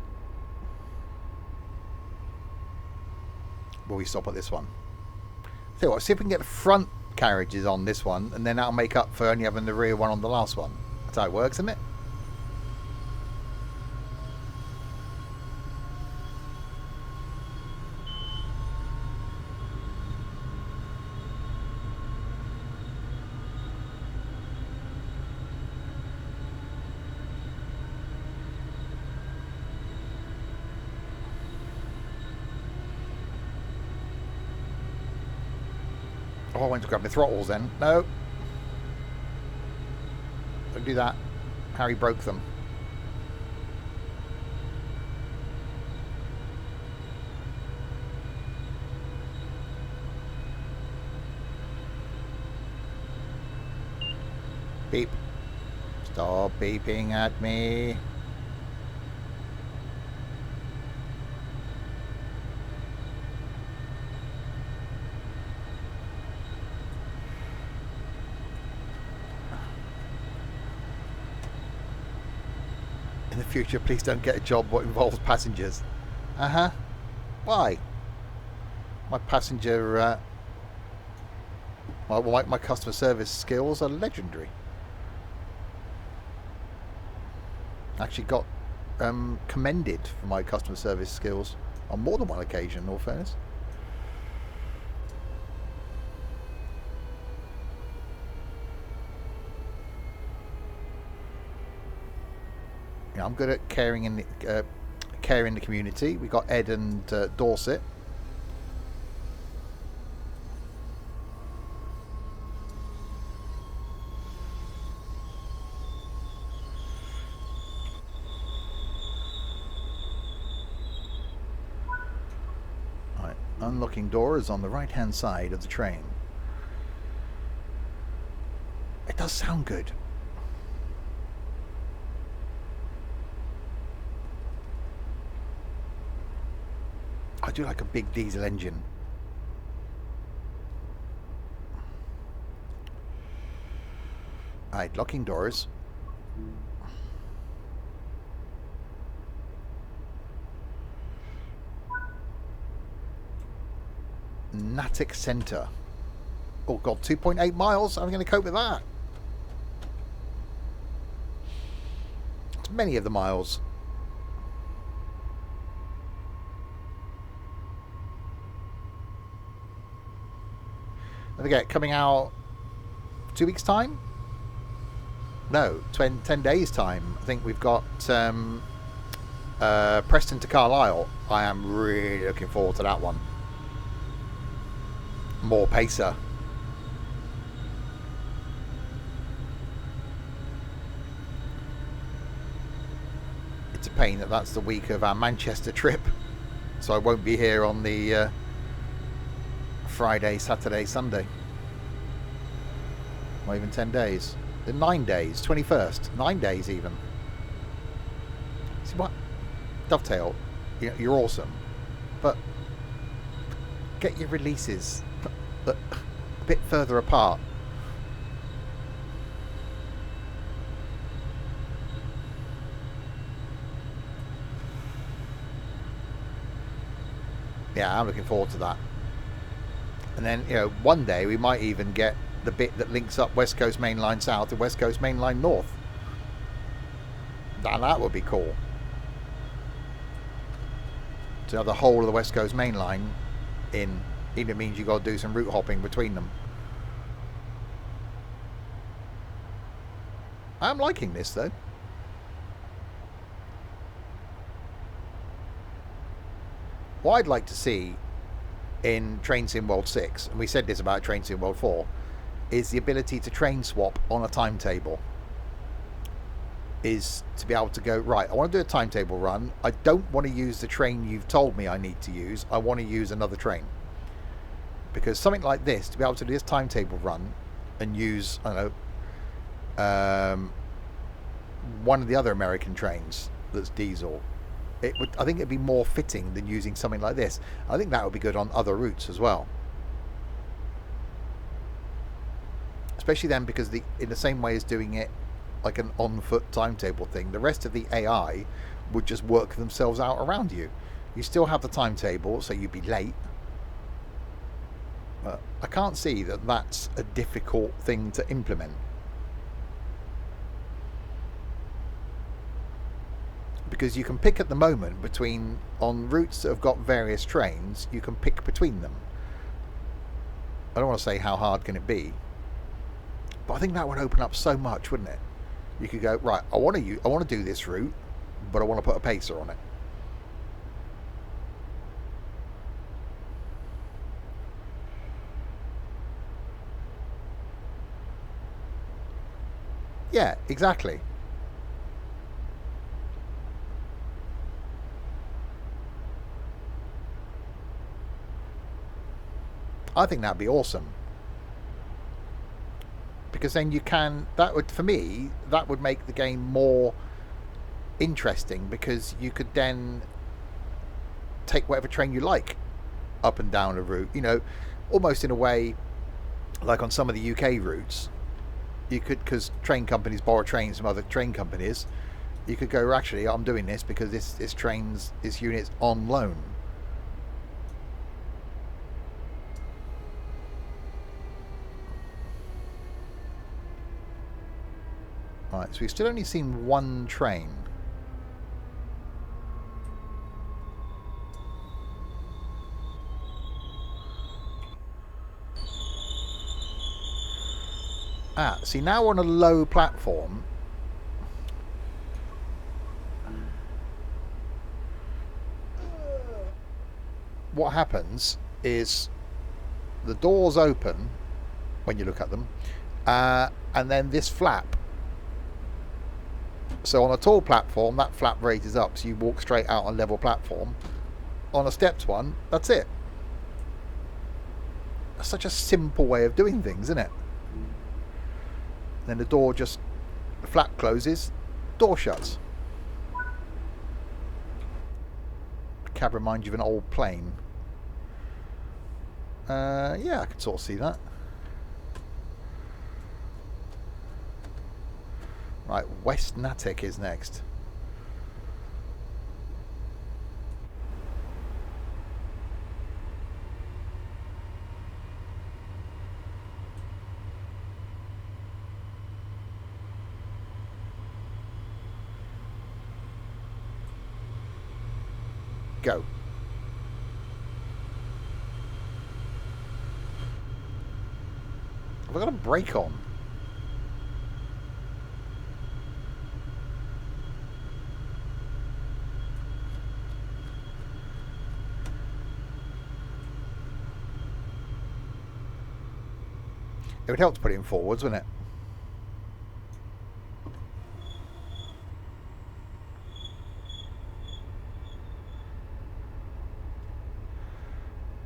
Will we stop at this one? So what, see if we can get the front carriages on this one, and then that'll make up for only having the rear one on the last one. That's how it works, isn't it? Oh, I went to grab my throttles then. No. Don't do that. Harry broke them. Beep. Stop beeping at me. In the future, please don't get a job what involves passengers. Why? My passenger, my customer service skills are legendary. Actually got commended for my customer service skills on more than one occasion, in all fairness. Yeah, I'm good at caring in the community. We got Ed and Dorset. Right, unlocking doors on the right-hand side of the train. It does sound good. I do like a big diesel engine. Alright, locking doors. Natick Centre. Oh god, 2.8 miles. I'm going to cope with that. It's many of the miles. Don't forget, coming out 2 weeks' time? No, 10 days' time. I think we've got Preston to Carlisle. I am really looking forward to that one. More pacer. It's a pain that that's the week of our Manchester trip, so I won't be here on the Friday, Saturday, Sunday. Not even 10 days. 9 days, 21st. 9 days even. See what? Dovetail, you're awesome. But get your releases a bit further apart. Yeah, I'm looking forward to that. And then, one day we might even get the bit that links up West Coast Main Line South to West Coast Main Line North. That would be cool. To have the whole of the West Coast Main Line in, even if it means you've got to do some route hopping between them. I'm liking this though. What I'd like to see in Train Sim World 6, and we said this about Train Sim World 4, is the ability to train swap on a timetable. Is to be able to go, right, I want to do a timetable run. I don't want to use the train you've told me I need to use. I want to use another train. Because something like this, to be able to do this timetable run and use, I don't know, one of the other American trains that's diesel, I think it'd be more fitting than using something like this. I think that would be good on other routes as well. Especially then, because in the same way as doing it like an on-foot timetable thing, the rest of the AI would just work themselves out around you. You still have the timetable, so you'd be late. But I can't see that that's a difficult thing to implement. Because you can pick at the moment between, on routes that have got various trains, you can pick between them. I don't want to say how hard can it be, but I think that would open up so much, wouldn't it? You could go, right, I want to do this route, but I want to put a pacer on it. Yeah, exactly. I think that'd be awesome. Because then for me, that would make the game more interesting, because you could then take whatever train you like up and down a route, almost in a way like on some of the UK routes. You could, because train companies borrow trains from other train companies, you could go, actually, I'm doing this because this unit's on loan. Right, so we've still only seen one train. Ah, see, now we're on a low platform. What happens is the doors open when you look at them, and then this flap. So on a tall platform, that flap raises up, so you walk straight out on level platform. On a stepped one, that's it. That's such a simple way of doing things, isn't it? Then the door just, the flap closes, door shuts. The cab reminds you of an old plane. Yeah, I can sort of see that. Right, West Natick is next. Go. Have I got a brake on? It would help to put it in forwards, wouldn't it?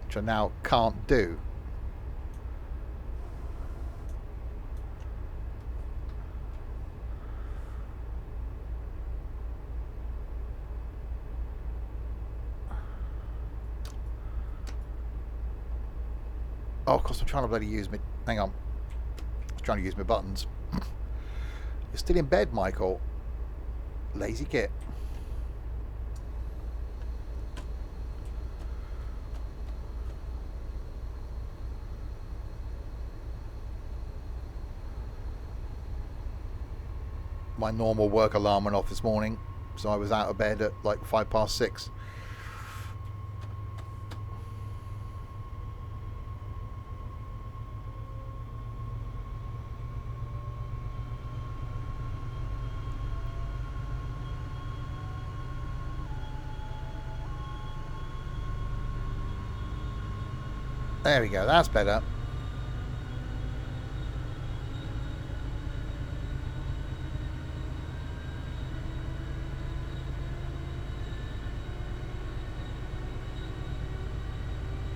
Which I now can't do. Oh, of course, I'm trying to bloody use my... Hang on. I'm trying to use my buttons. You're still in bed, Michael. Lazy git. My normal work alarm went off this morning, so I was out of bed at like 6:05. There we go, that's better.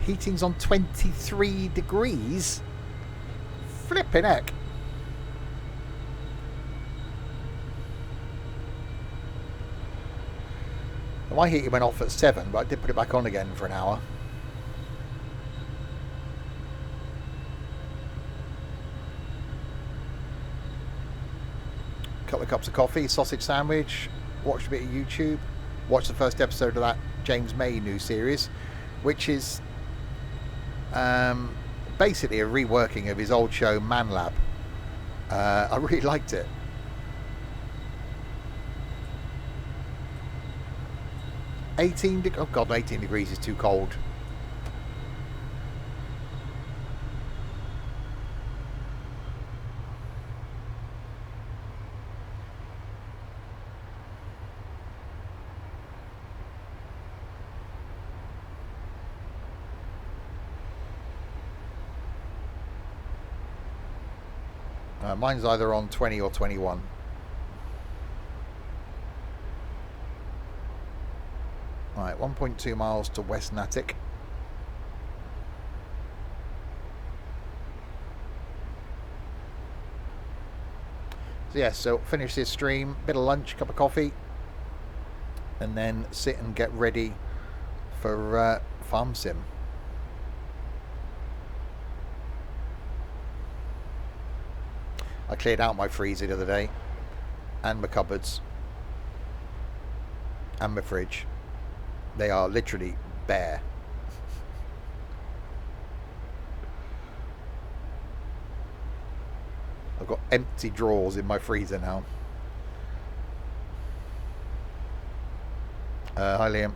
Heating's on 23 degrees. Flipping heck. My heating went off at 7, but I did put it back on again for an hour. Couple of cups of coffee, sausage sandwich, watched a bit of YouTube, watched the first episode of that James May new series, which is basically a reworking of his old show Man Lab. I really liked it. Oh god, 18 degrees is too cold. Mine's either on 20 or 21. Right, 1.2 miles to West Natick. So yeah, so finish this stream, bit of lunch, cup of coffee, and then sit and get ready for Farm Sim. I cleared out my freezer the other day, and my cupboards, and my fridge. They are literally bare. I've got empty drawers in my freezer now. Hi Liam.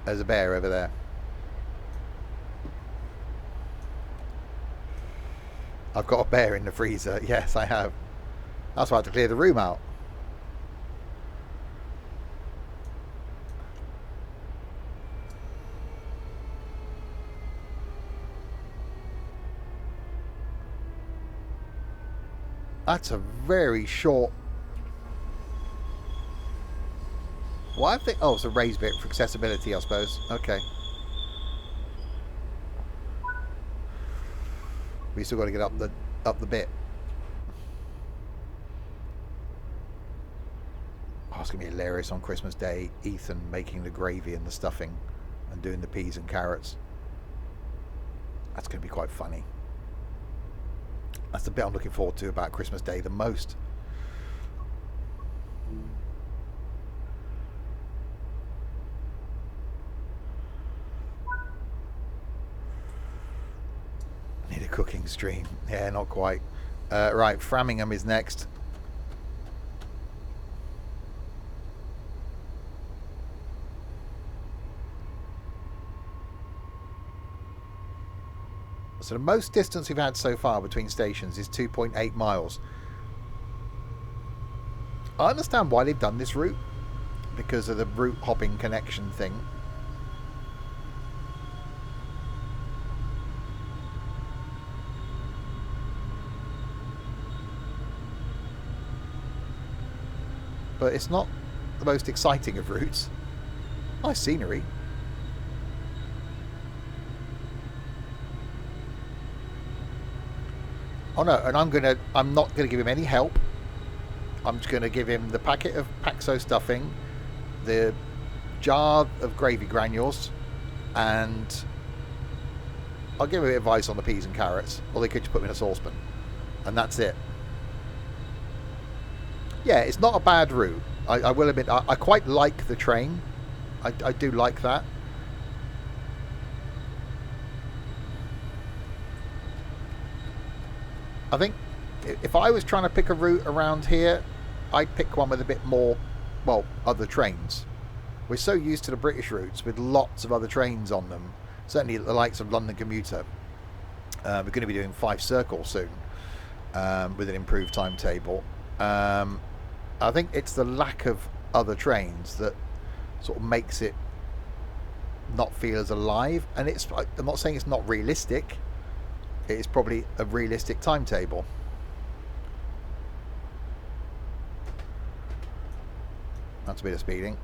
There's a bear over there. I've got a bear in the freezer. Yes, I have. That's why I had to clear the room out. That's a very short... Why have they... Oh, it's a raised bit for accessibility, I suppose. Okay. We still got to get up the bit. Oh, it's going to be hilarious on Christmas Day. Ethan making the gravy and the stuffing and doing the peas and carrots. That's going to be quite funny. That's the bit I'm looking forward to about Christmas Day the most. Need a cooking stream. Yeah, not quite. Right, Framingham is next. So the most distance we've had so far between stations is 2.8 miles. I understand why they've done this route, because of the route hopping connection thing. But it's not the most exciting of routes. Nice scenery. Oh no, and I'm not gonna give him any help. I'm just gonna give him the packet of Paxo stuffing, the jar of gravy granules, and I'll give him advice on the peas and carrots, or they could just put them in a saucepan, and that's it. Yeah, it's not a bad route. I will admit, I quite like the train. I do like that. I think if I was trying to pick a route around here, I'd pick one with a bit more, well, other trains. We're so used to the British routes with lots of other trains on them. Certainly the likes of London Commuter. We're going to be doing 5 Circle soon with an improved timetable. I think it's the lack of other trains that sort of makes it not feel as alive. And I'm not saying it's not realistic. It is probably a realistic timetable. That's a bit of speeding.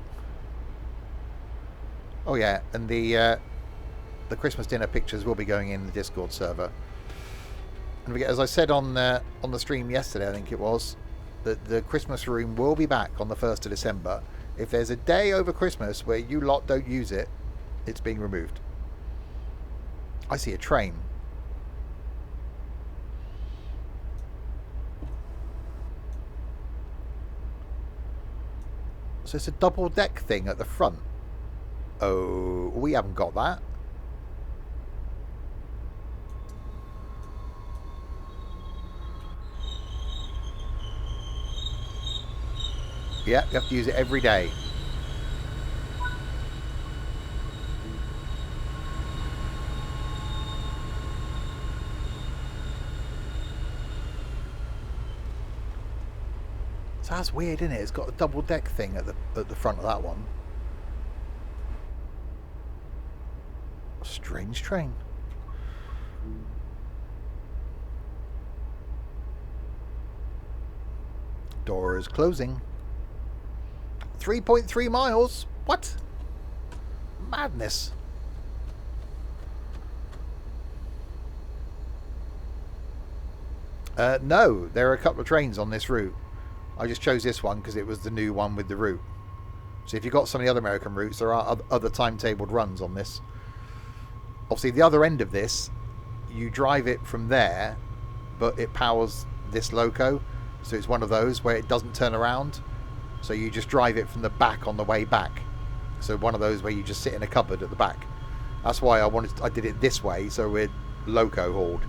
Oh yeah, and the Christmas dinner pictures will be going in the Discord server. And as I said on the stream yesterday, I think it was, that the Christmas room will be back on the 1st of December. If there's a day over Christmas where you lot don't use it, it's being removed. I see a train. So it's a double deck thing at the front. Oh, we haven't got that. Yeah, you have to use it every day. So that's weird, isn't it? It's got a double deck thing at the front of that one. Strange train. Door is closing. 3.3 miles? What? Madness. No, there are a couple of trains on this route. I just chose this one because it was the new one with the route. So if you've got some of the other American routes, there are other timetabled runs on this. Obviously, the other end of this, you drive it from there, but it powers this loco. So it's one of those where it doesn't turn around. So you just drive it from the back on the way back. So one of those where you just sit in a cupboard at the back. That's why I did it this way, so we're loco hauled.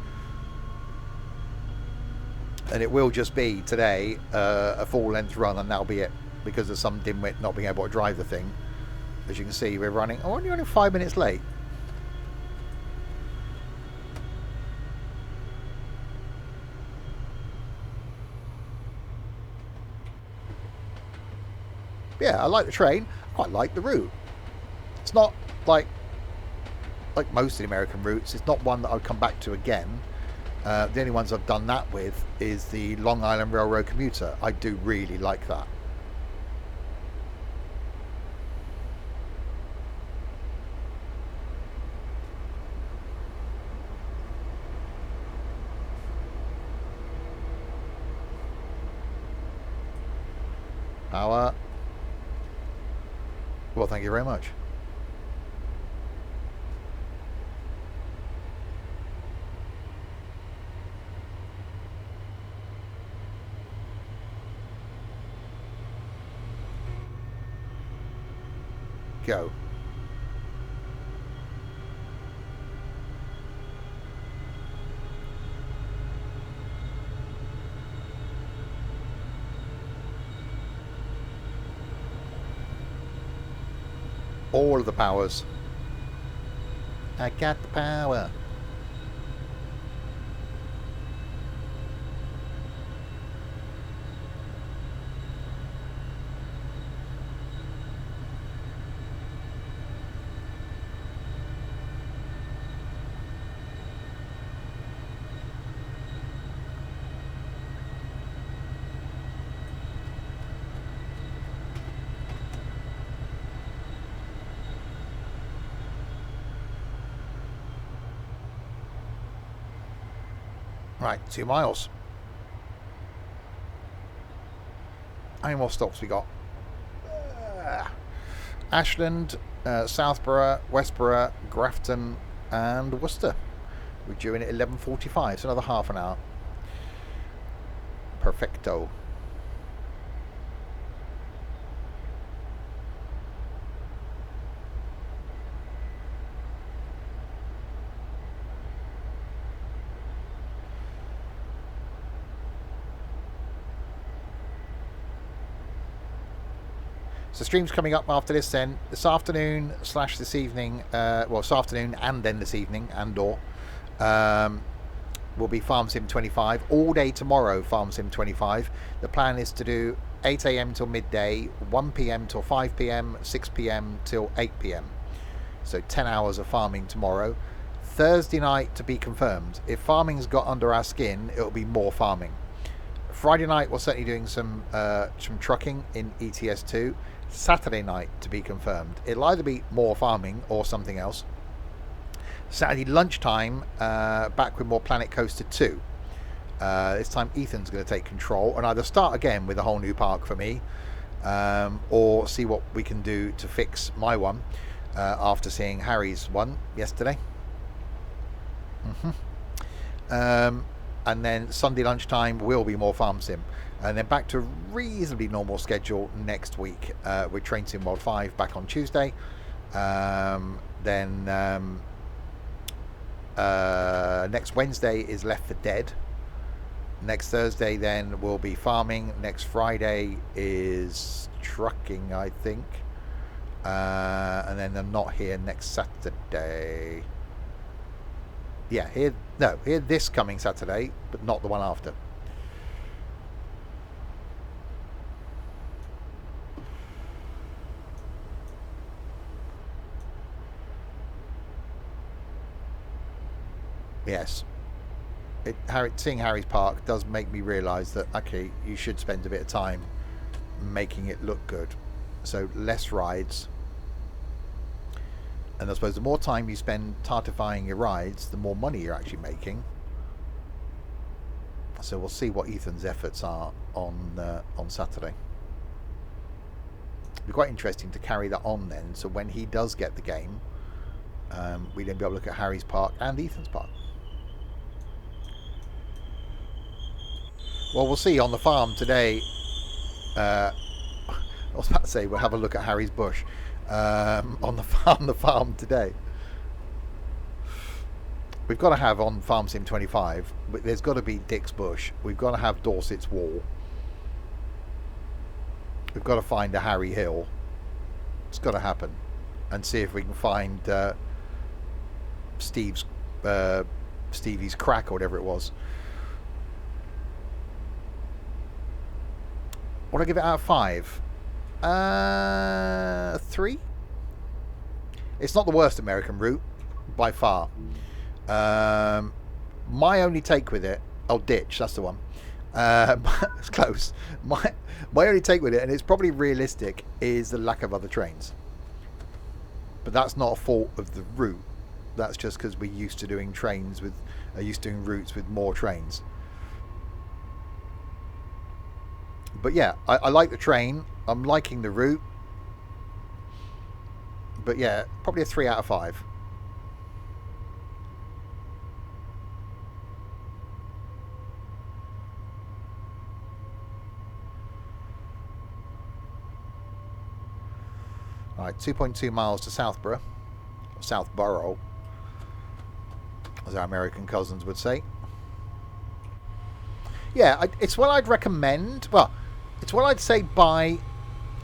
And it will just be today a full length run, and that'll be it, because of some dimwit not being able to drive the thing. As you can see, we're running. Oh, only running 5 minutes late. Yeah, I like the train. I quite like the route. It's not like most of the American routes. It's not one that I'd come back to again. The only ones I've done that with is the Long Island Railroad commuter. I do really like that. Power. Well, thank you very much. Go. All of the powers. I got the power. Right, 2 miles. How many more stops we got? Ashland, Southborough, Westborough, Grafton, and Worcester. We're due in at 11:45, so another half an hour. Perfecto. So streams coming up after this then. This afternoon / this evening, well, this afternoon and then this evening and/or will be Farm Sim 25. All day tomorrow, Farm Sim 25. The plan is to do 8 a.m. till midday, 1 p.m. till 5 p.m, 6 p.m. till 8 p.m. So 10 hours of farming tomorrow. Thursday night to be confirmed. If farming's got under our skin, it'll be more farming. Friday night we're certainly doing some trucking in ETS2. Saturday night to be confirmed. It'll either be more farming or something else. Saturday lunchtime, back with more Planet Coaster 2. This time Ethan's going to take control and either start again with a whole new park for me, or see what we can do to fix my one after seeing Harry's one yesterday. And then Sunday lunchtime will be more Farm Sim. And then back to a reasonably normal schedule next week with Train Sim World 5 back on Tuesday. Then next Wednesday is Left for Dead. Next Thursday then will be farming. Next Friday is trucking, I think. And then I'm not here next Saturday. Yeah, here this coming Saturday, but not the one after. Yes. Seeing Harry's Park does make me realise that, okay, you should spend a bit of time making it look good. So less rides. And I suppose the more time you spend tartifying your rides, the more money you're actually making. So we'll see what Ethan's efforts are on Saturday. It'll be quite interesting to carry that on then. So when he does get the game, we then be able to look at Harry's Park and Ethan's Park. Well, we'll see on the farm today. I was about to say we'll have a look at Harry's Bush on the farm today. We've got to have on Farm Sim 25. There's got to be Dick's Bush. We've got to have Dorset's Wall. We've got to find a Harry Hill. It's got to happen, and see if we can find Stevie's Crack or whatever it was. What do I give it out of 5? 3. It's not the worst American route by far. My only take with it, oh, ditch, that's the one. It's close. My only take with it, and it's probably realistic, is the lack of other trains. But that's not a fault of the route. That's just because we're used to doing routes with more trains. But yeah, I like the train. I'm liking the route. But yeah, probably a 3 out of 5. Alright, 2.2 miles to Southborough. Or Southborough, as our American cousins would say. Yeah, it's what I'd recommend. Well, it's what I'd say buy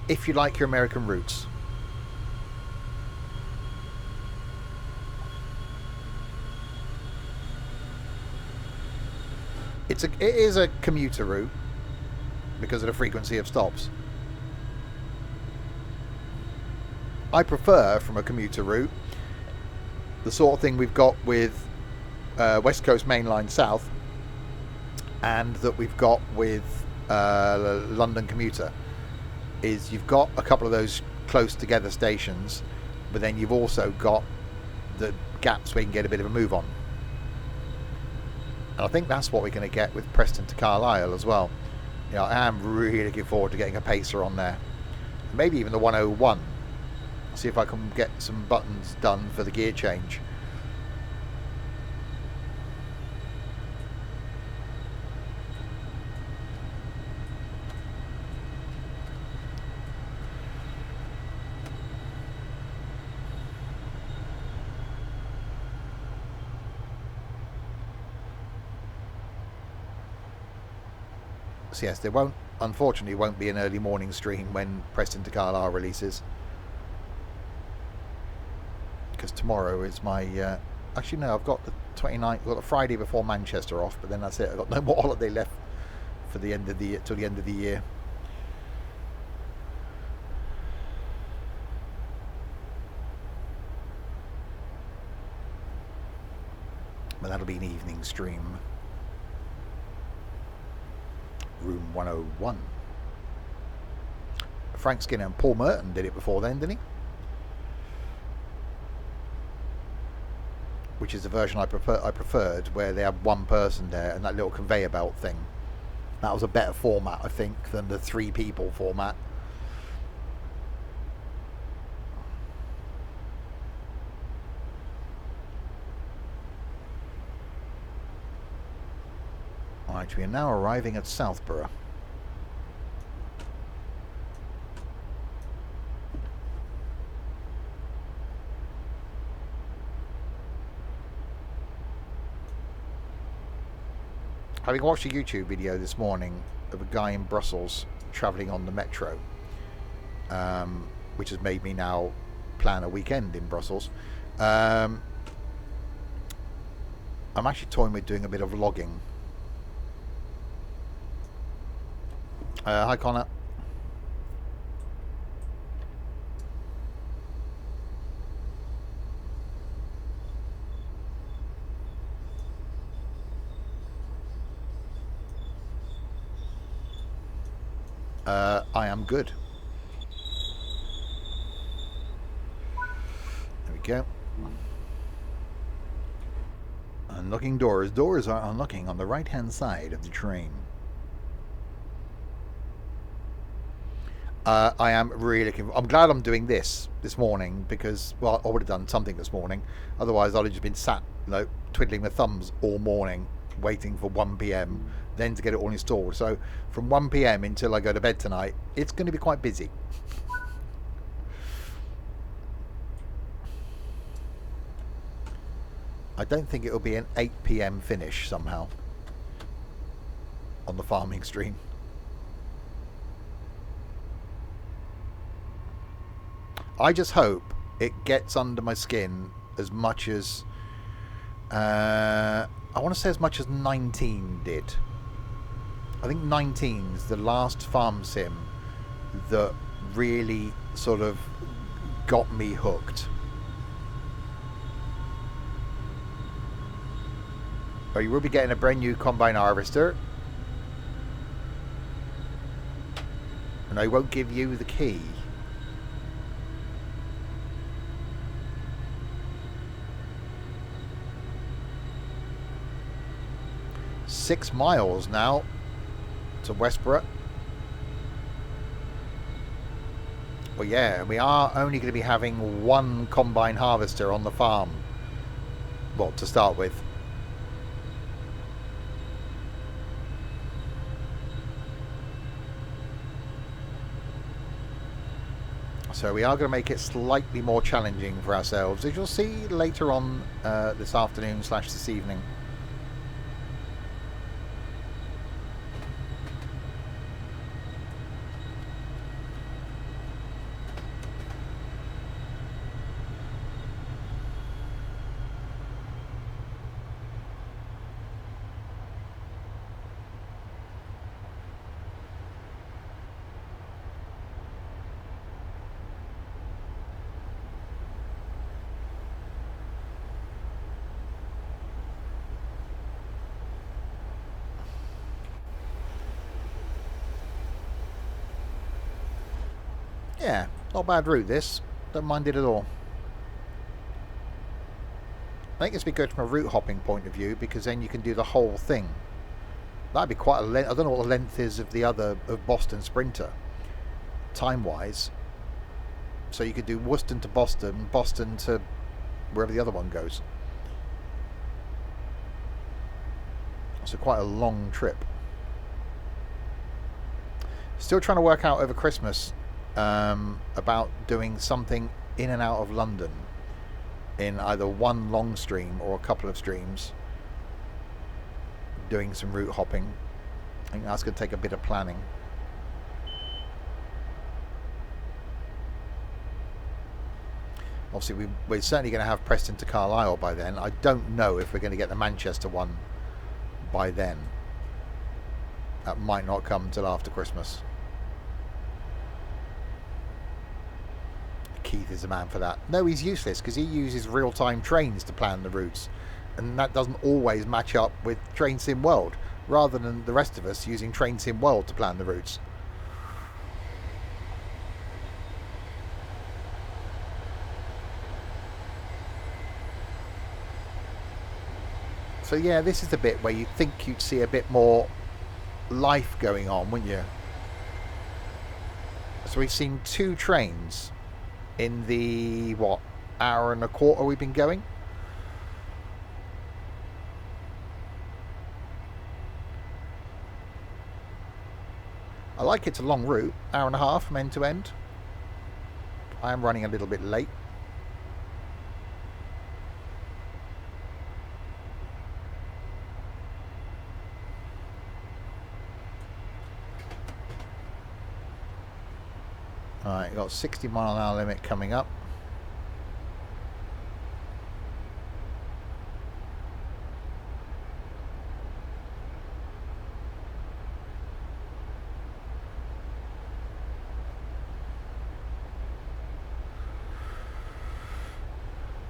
if you like your American routes. It is a commuter route because of the frequency of stops. I prefer, from a commuter route, the sort of thing we've got with West Coast Main Line South, and that we've got with London Commuter, is you've got a couple of those close together stations, but then you've also got the gaps where you can get a bit of a move on. And I think that's what we're going to get with Preston to Carlisle as well. You know, I am really looking forward to getting a pacer on there. Maybe even the 101. See if I can get some buttons done for the gear change. So yes, there unfortunately won't be an early morning stream when Preston to Carlisle releases. Because tomorrow is my... actually, no, I've got the 29th, I've got the Friday before Manchester off, but then that's it. I've got no more holiday left for the end of the till the end of the year. But that'll be an evening stream. Room 101. Frank Skinner and Paul Merton did it before then, didn't he? Which is the version I preferred, where they have one person there and that little conveyor belt thing. That was a better format, I think, than the 3 people format. Right, we are now arriving at Southborough. Having watched a YouTube video this morning of a guy in Brussels travelling on the metro, which has made me now plan a weekend in Brussels. I'm actually toying with doing a bit of vlogging. Hi Connor. I am good. There we go. Unlocking doors. Doors are unlocking on the right hand side of the train. I am really looking... I'm glad I'm doing this morning because, well, I would have done something this morning. Otherwise, I'd have just been sat, twiddling my thumbs all morning, waiting for 1 p.m, then to get it all installed. So from 1 p.m. until I go to bed tonight, it's going to be quite busy. I don't think it'll be an 8 p.m. finish somehow on the farming stream. I just hope it gets under my skin as much as I want to say as much as 19 did. I think 19's the last farm sim that really sort of got me hooked. But you will be getting a brand new combine harvester. And I won't give you the key. Six miles now to Westborough. Well, yeah, we are only going to be having one combine harvester on the farm. Well, to start with. So we are going to make it slightly more challenging for ourselves, as you'll see later on this afternoon / this evening. Yeah, not a bad route this. Don't mind it at all. I think it's be good from a route hopping point of view, because then you can do the whole thing. That'd be quite a length. I don't know what the length is of the other of Boston Sprinter, time wise. So you could do Worcester to Boston, Boston to wherever the other one goes. So quite a long trip. Still trying to work out over Christmas about doing something in and out of London in either one long stream or a couple of streams, doing some route hopping. I think that's going to take a bit of planning. Obviously we're certainly going to have Preston to Carlisle by then. I don't know if we're going to get the Manchester one by then. That might not come until after Christmas. Keith is the man for that. No, he's useless because he uses real-time trains to plan the routes, and that doesn't always match up with Train Sim World, rather than the rest of us using Train Sim World to plan the routes. So yeah, this is the bit where you'd think you'd see a bit more life going on, wouldn't you? So we've seen 2 trains in the, what, hour and a quarter we've been going. I like it's a long route, hour and a half from end to end. I am running a little bit late. Alright, got 60-mile-an-hour limit coming up.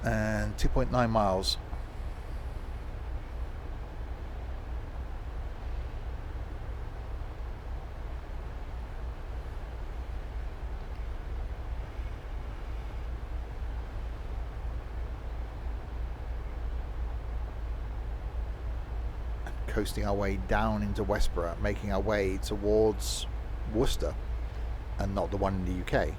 And 2.9 miles. Coasting our way down into Westborough, making our way towards Worcester, and not the one in the UK.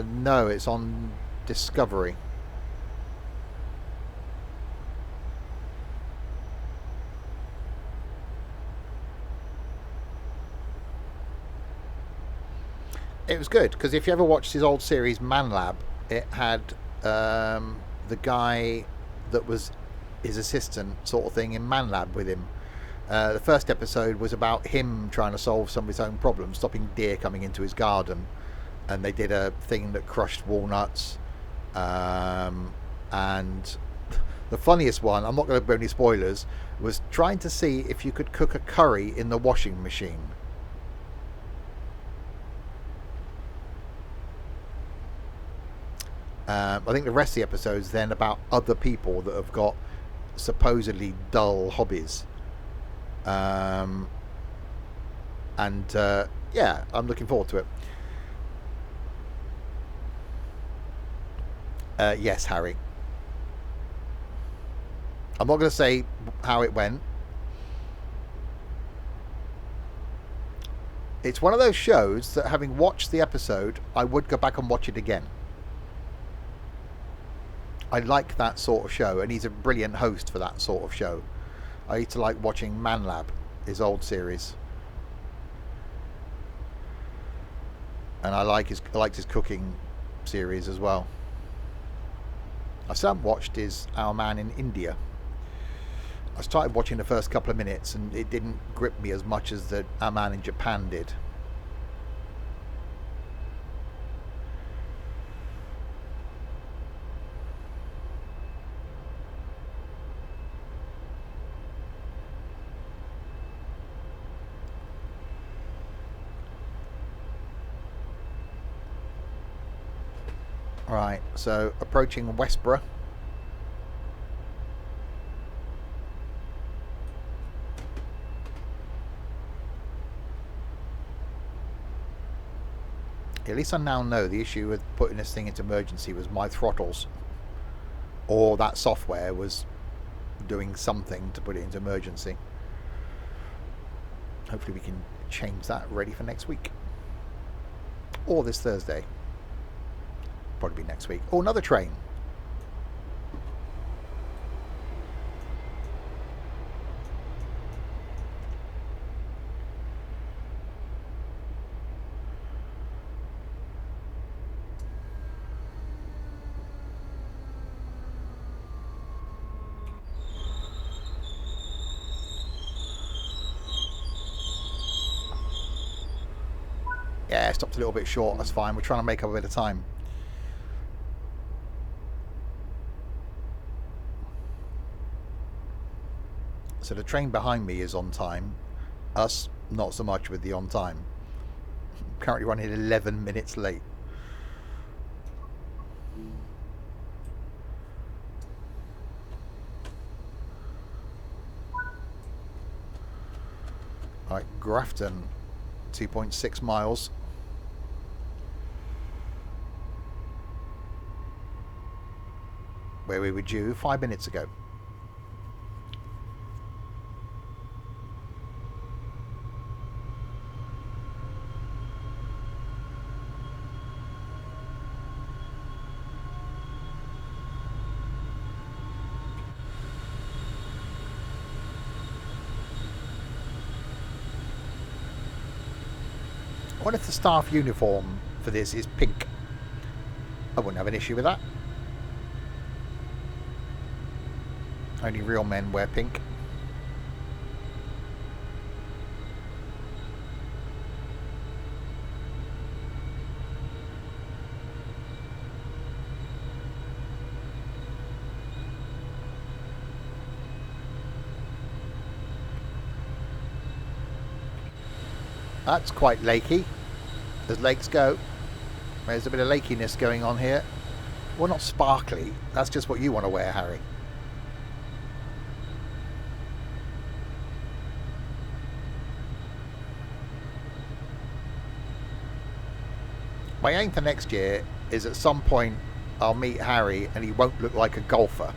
No, it's on Discovery. It was good because if you ever watched his old series Man Lab, it had the guy that was his assistant sort of thing in Man Lab with him. The first episode was about him trying to solve some of his own problems, stopping deer coming into his garden, and they did a thing that crushed walnuts, and The funniest one, I'm not going to put any spoilers, was trying to see if you could cook a curry in the washing machine. I think the rest of the episode's then about other people that have got supposedly dull hobbies. Yeah, I'm looking forward to it. Yes, Harry. I'm not going to say how it went. It's one of those shows that, having watched the episode, I would go back and watch it again. I like that sort of show, and he's a brilliant host for that sort of show. I used to like watching Man Lab, his old series, and I liked his cooking series as well. I still haven't watched his Our Man in India. I started watching the first couple of minutes, and it didn't grip me as much as the Our Man in Japan did. Right, so approaching Westborough. At least I now know the issue with putting this thing into emergency was my throttles, or that software was doing something to put it into emergency. Hopefully we can change that ready for next week, or this Thursday. Probably be next week. Oh, another train. Yeah, stopped a little bit short. That's fine. We're trying to make up a bit of time. So the train behind me is on time. Us, not so much with the on time. Currently running 11 minutes late. Right, Grafton, 2.6 miles. Where we were due 5 minutes ago. I wonder if the staff uniform for this is pink. I wouldn't have an issue with that. Only real men wear pink. That's quite lakey, as lakes go. There's a bit of lakiness going on here. Well, not sparkly. That's just what you want to wear, Harry. My aim for next year is at some point I'll meet Harry and he won't look like a golfer.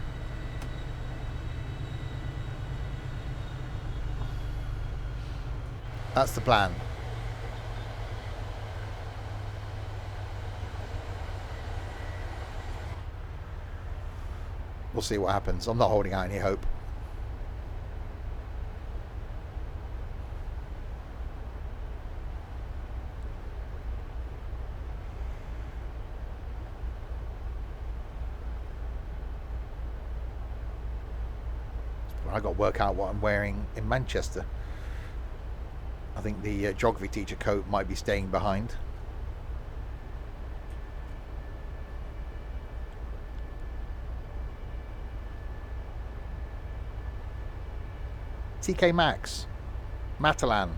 That's the plan. We'll see what happens. I'm not holding out any hope. I've got to work out what I'm wearing in Manchester. I think the geography teacher coat might be staying behind. TK Maxx. Matalan.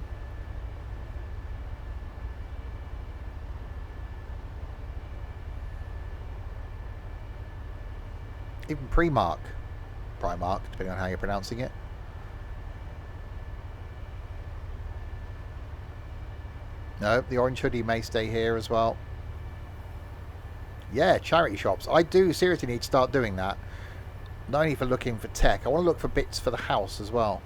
Even Primark, depending on how you're pronouncing it. No, the orange hoodie may stay here as well. Yeah, charity shops. I do seriously need to start doing that. Not only for looking for tech, I want to look for bits for the house as well.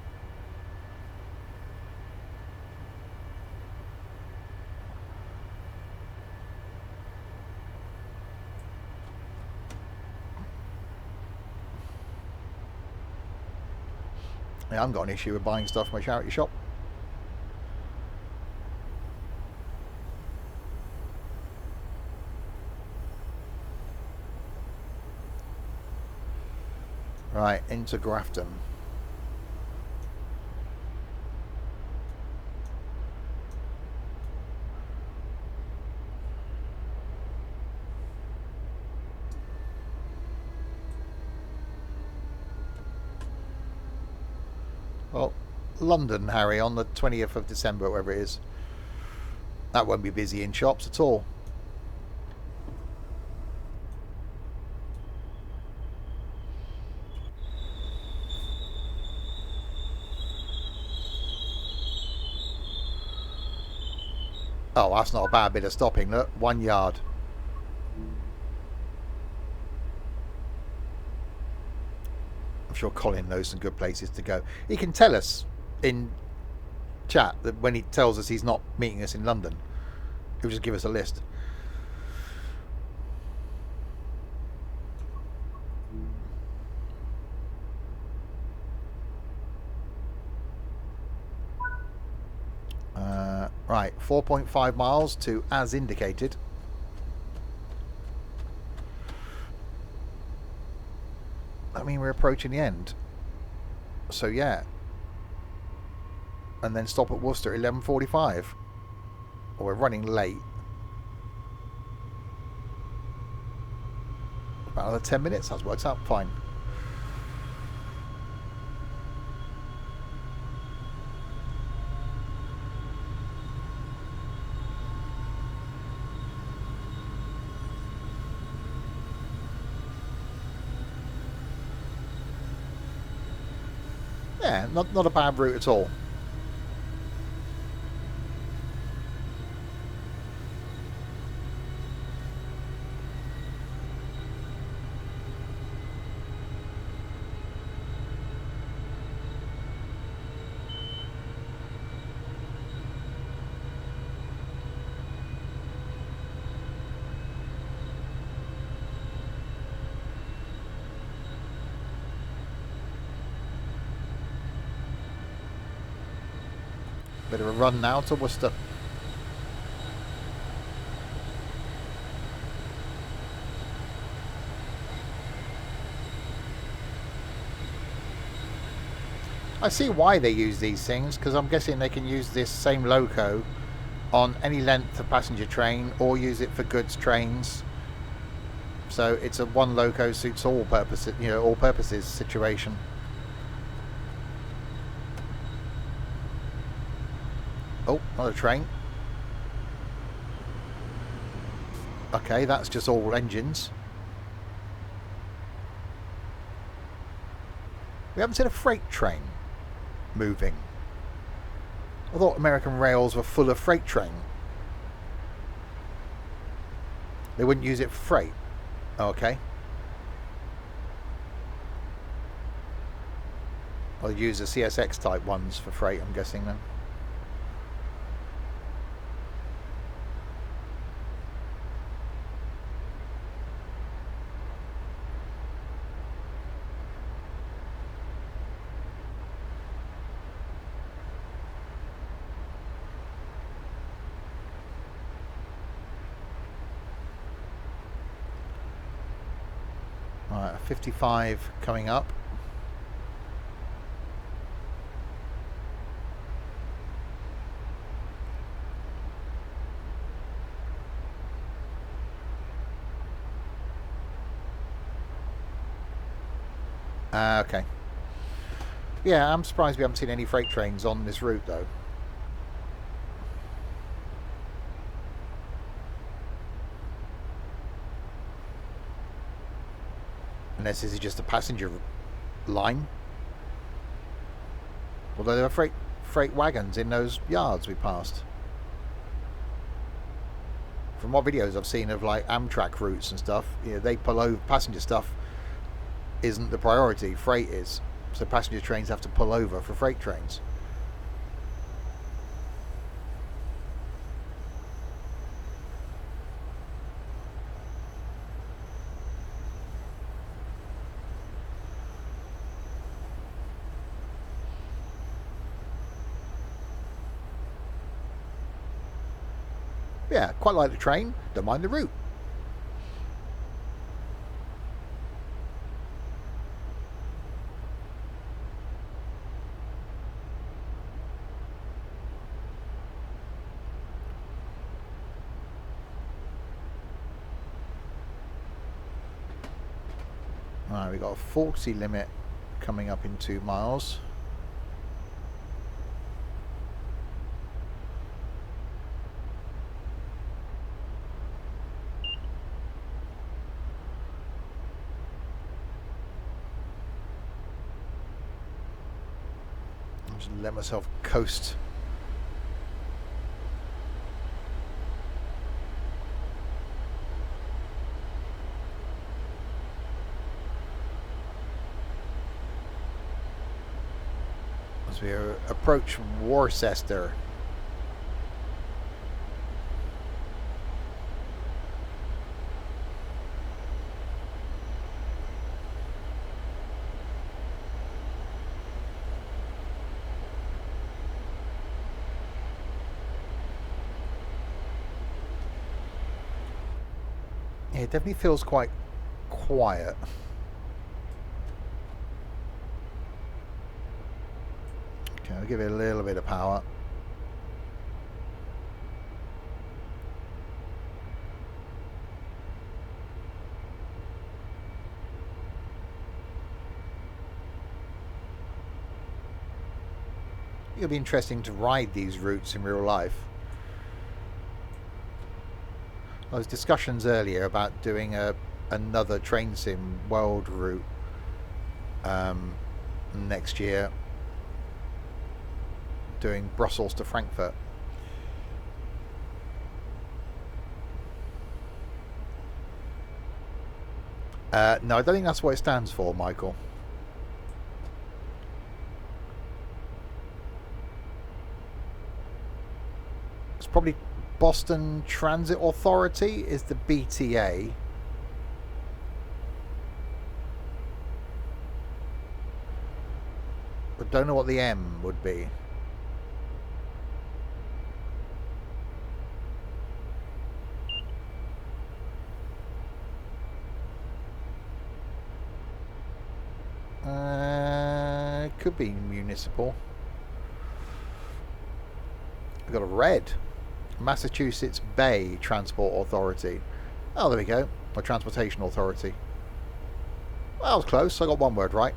Yeah, I haven't got an issue with buying stuff from a charity shop. Right, into Grafton. Well, London, Harry, on the 20th of December, whatever it is. That won't be busy in shops at all. Oh, that's not a bad bit of stopping. Look, 1 yard. I'm sure Colin knows some good places to go. He can tell us in chat that when he tells us he's not meeting us in London, he'll just give us a list. Right, 4.5 miles to as indicated. I mean, we're approaching the end. So yeah. And then stop at Worcester at 11:45. Or we're running late. About another 10 minutes. That's worked out fine. Yeah, not a bad route at all. Bit of a run now to Worcester. I see why they use these things, because I'm guessing they can use this same loco on any length of passenger train or use it for goods trains. So it's a one loco suits all purposes, all purposes situation. Oh, another train. Okay, that's just all engines. We haven't seen a freight train moving. I thought American rails were full of freight train. They wouldn't use it for freight. Okay. I'll use the CSX type ones for freight, I'm guessing then. Right, 55 coming up. Okay. Yeah, I'm surprised we haven't seen any freight trains on this route though. Unless this is just a passenger line. Although there are freight wagons in those yards we passed. From what videos I've seen of like Amtrak routes and stuff, you know, they pull over. Passenger stuff isn't the priority, freight is. So passenger trains have to pull over for freight trains. Yeah, quite like the train, don't mind the route. Alright, we've got a 40 limit coming up in 2 miles. Just let myself coast. As we approach Worcester. Yeah, it definitely feels quite quiet. Okay, I'll give it a little bit of power. It'll be interesting to ride these routes in real life. There was discussions earlier about doing another train sim world route next year, doing Brussels to Frankfurt. No, I don't think that's what it stands for, Michael. It's probably Boston Transit Authority is the BTA. But don't know what the M would be. It could be municipal. We've got a red. Massachusetts Bay Transport Authority. Oh, there we go. Or Transportation Authority. Well, I was close. I got one word right.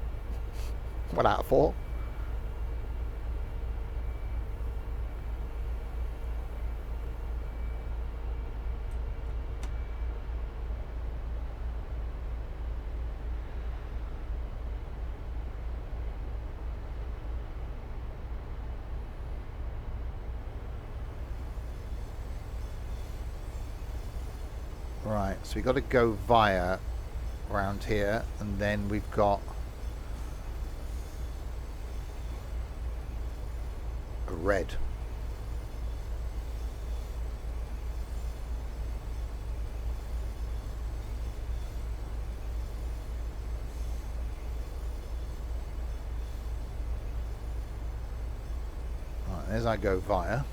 1 out of 4. Right, so we've got to go via around here, and then we've got a red. Right, as I go via.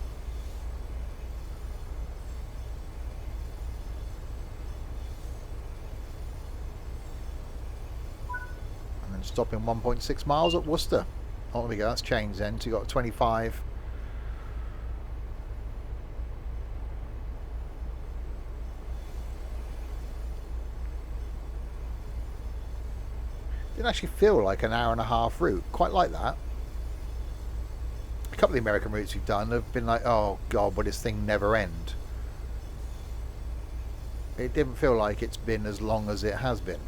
Stopping 1.6 miles at Worcester. Oh, there we go, that's changed then. So you got 25. Didn't actually feel like an hour and a half route. Quite like that. A couple of the American routes we've done have been like, oh god, will this thing never end? It didn't feel like it's been as long as it has been.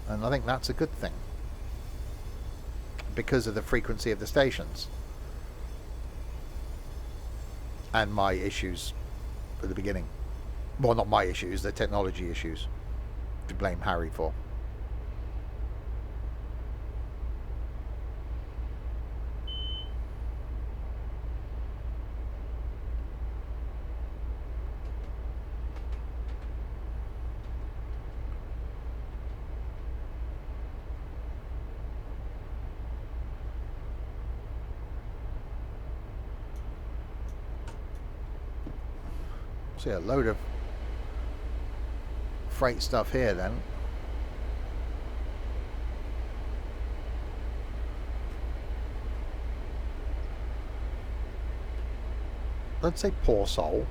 And I think that's a good thing. Because of the frequency of the stations. And my issues at the beginning. Well, not my issues, the technology issues. To blame Harry for. See a load of freight stuff here then. Let's say poor soul.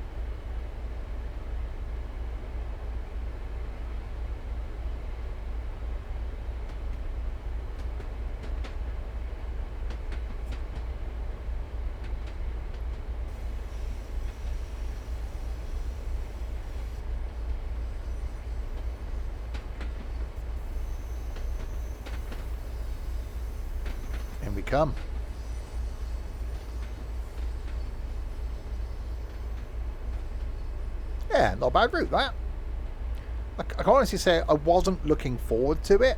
In we come. Yeah, not a bad route, that. I can honestly say I wasn't looking forward to it,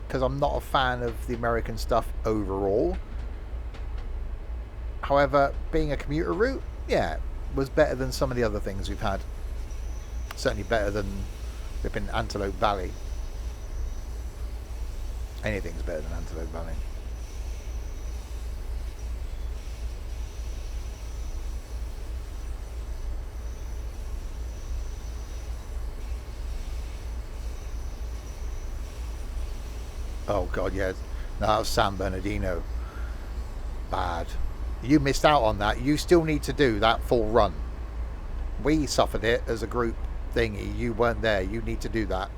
because I'm not a fan of the American stuff overall. However, being a commuter route, yeah, was better than some of the other things we've had. Certainly better than ripping Antelope Valley. Anything's better than Antelope Valley. Oh god, yeah. No, that was San Bernardino. Bad. You missed out on that. You still need to do that full run. We suffered it as a group thingy. You weren't there. You need to do that.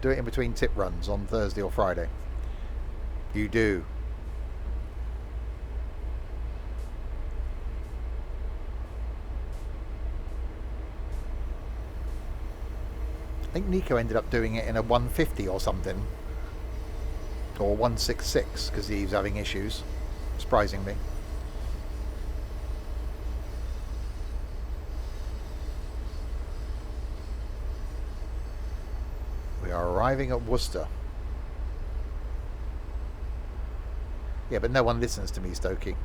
Do it in between tip runs on Thursday or Friday. You do. I think Nico ended up doing it in a 150 or something. Or 166 because he was having issues. Surprisingly. We are arriving at Worcester. Yeah, but no one listens to me, Stokey.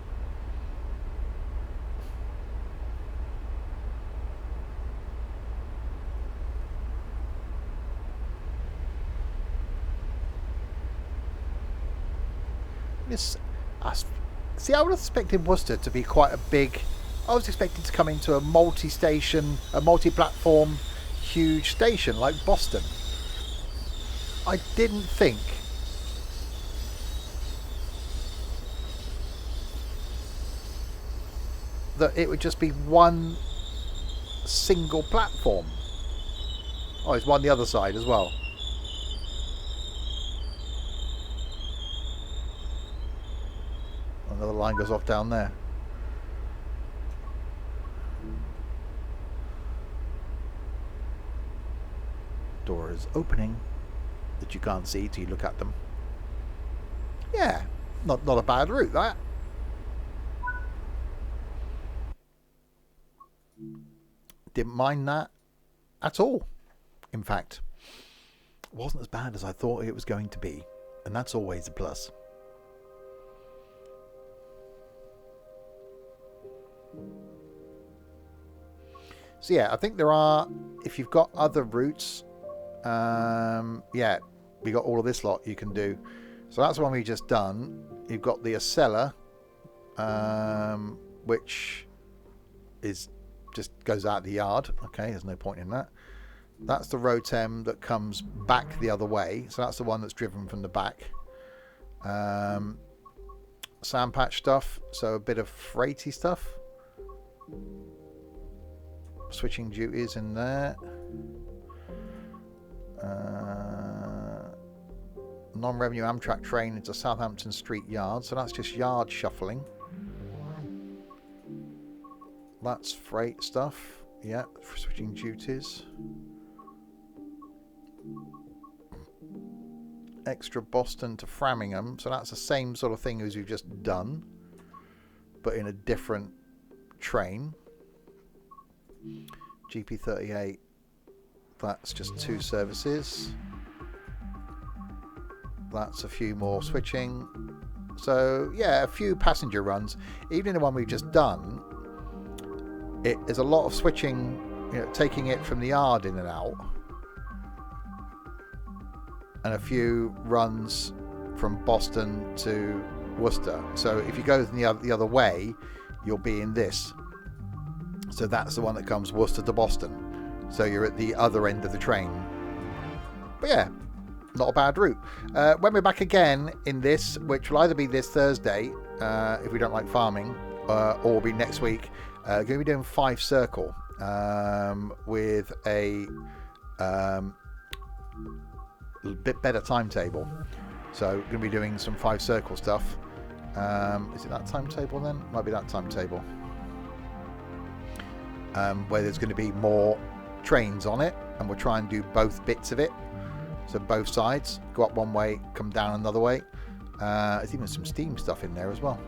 See, I would have expected Worcester to be quite a big... I was expecting to come into a multi-station, a multi-platform, huge station like Boston. I didn't think that it would just be one single platform. Oh, it's one the other side as well. Another line goes off down there. Door is opening that you can't see till you look at them. Yeah, not a bad route, that. Didn't mind that at all. In fact, it wasn't as bad as I thought it was going to be, and that's always a plus. So yeah, I think there are, if you've got other routes, yeah, we got all of this lot you can do. So that's the one we just done. You've got the Acela, which is just goes out the yard. Okay, there's no point in that. That's the Rotem that comes back the other way. So that's the one that's driven from the back. sand patch stuff, so a bit of freighty stuff. Switching duties in there. Non-revenue Amtrak train into Southampton Street Yard, so that's just yard shuffling. That's freight stuff. Yeah, switching duties. Extra Boston to Framingham, so that's the same sort of thing as we've just done, but in a different train. GP38, that's just 2 services. That's a few more switching. So yeah, a few passenger runs. Even in the one we've just done, it is a lot of switching, you know, taking it from the yard in and out, and a few runs from Boston to Worcester. So if you go the other way, you'll be in this. So that's the one that comes Worcester to Boston. So you're at the other end of the train. But yeah, not a bad route. When we're back again in this, which will either be this Thursday, if we don't like farming, or be next week, going to be doing 5 Circle with a bit better timetable. So going to be doing some 5 Circle stuff. Is it that timetable then? Might be that timetable. Where there's going to be more trains on it, and we'll try and do both bits of it. So both sides, go up one way, come down another way. There's even some steam stuff in there as well.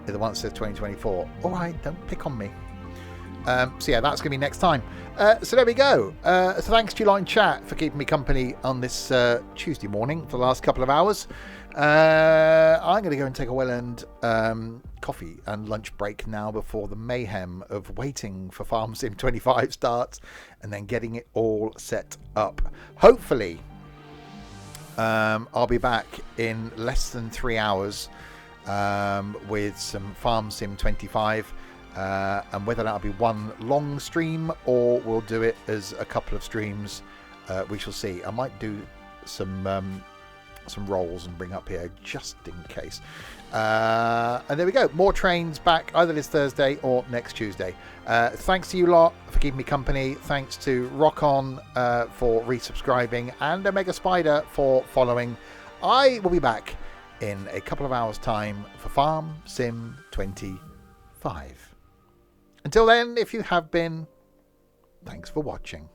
The one that says 2024. All right, don't pick on me. So yeah, that's going to be next time. So there we go. So thanks to you lot in chat for keeping me company on this Tuesday morning for the last couple of hours. I'm going to go and take a well-earned coffee and lunch break now before the mayhem of waiting for Farm Sim 25 starts and then getting it all set up. Hopefully, I'll be back in less than 3 hours with some Farm Sim 25. And whether that'll be one long stream or we'll do it as a couple of streams, we shall see. I might do some rolls and bring up here just in case. And there we go. More trains back either this Thursday or next Tuesday. Thanks to you lot for keeping me company. Thanks to Rock On for resubscribing and Omega Spider for following. I will be back in a couple of hours' time for Farm Sim 25. Until then, if you have been, thanks for watching.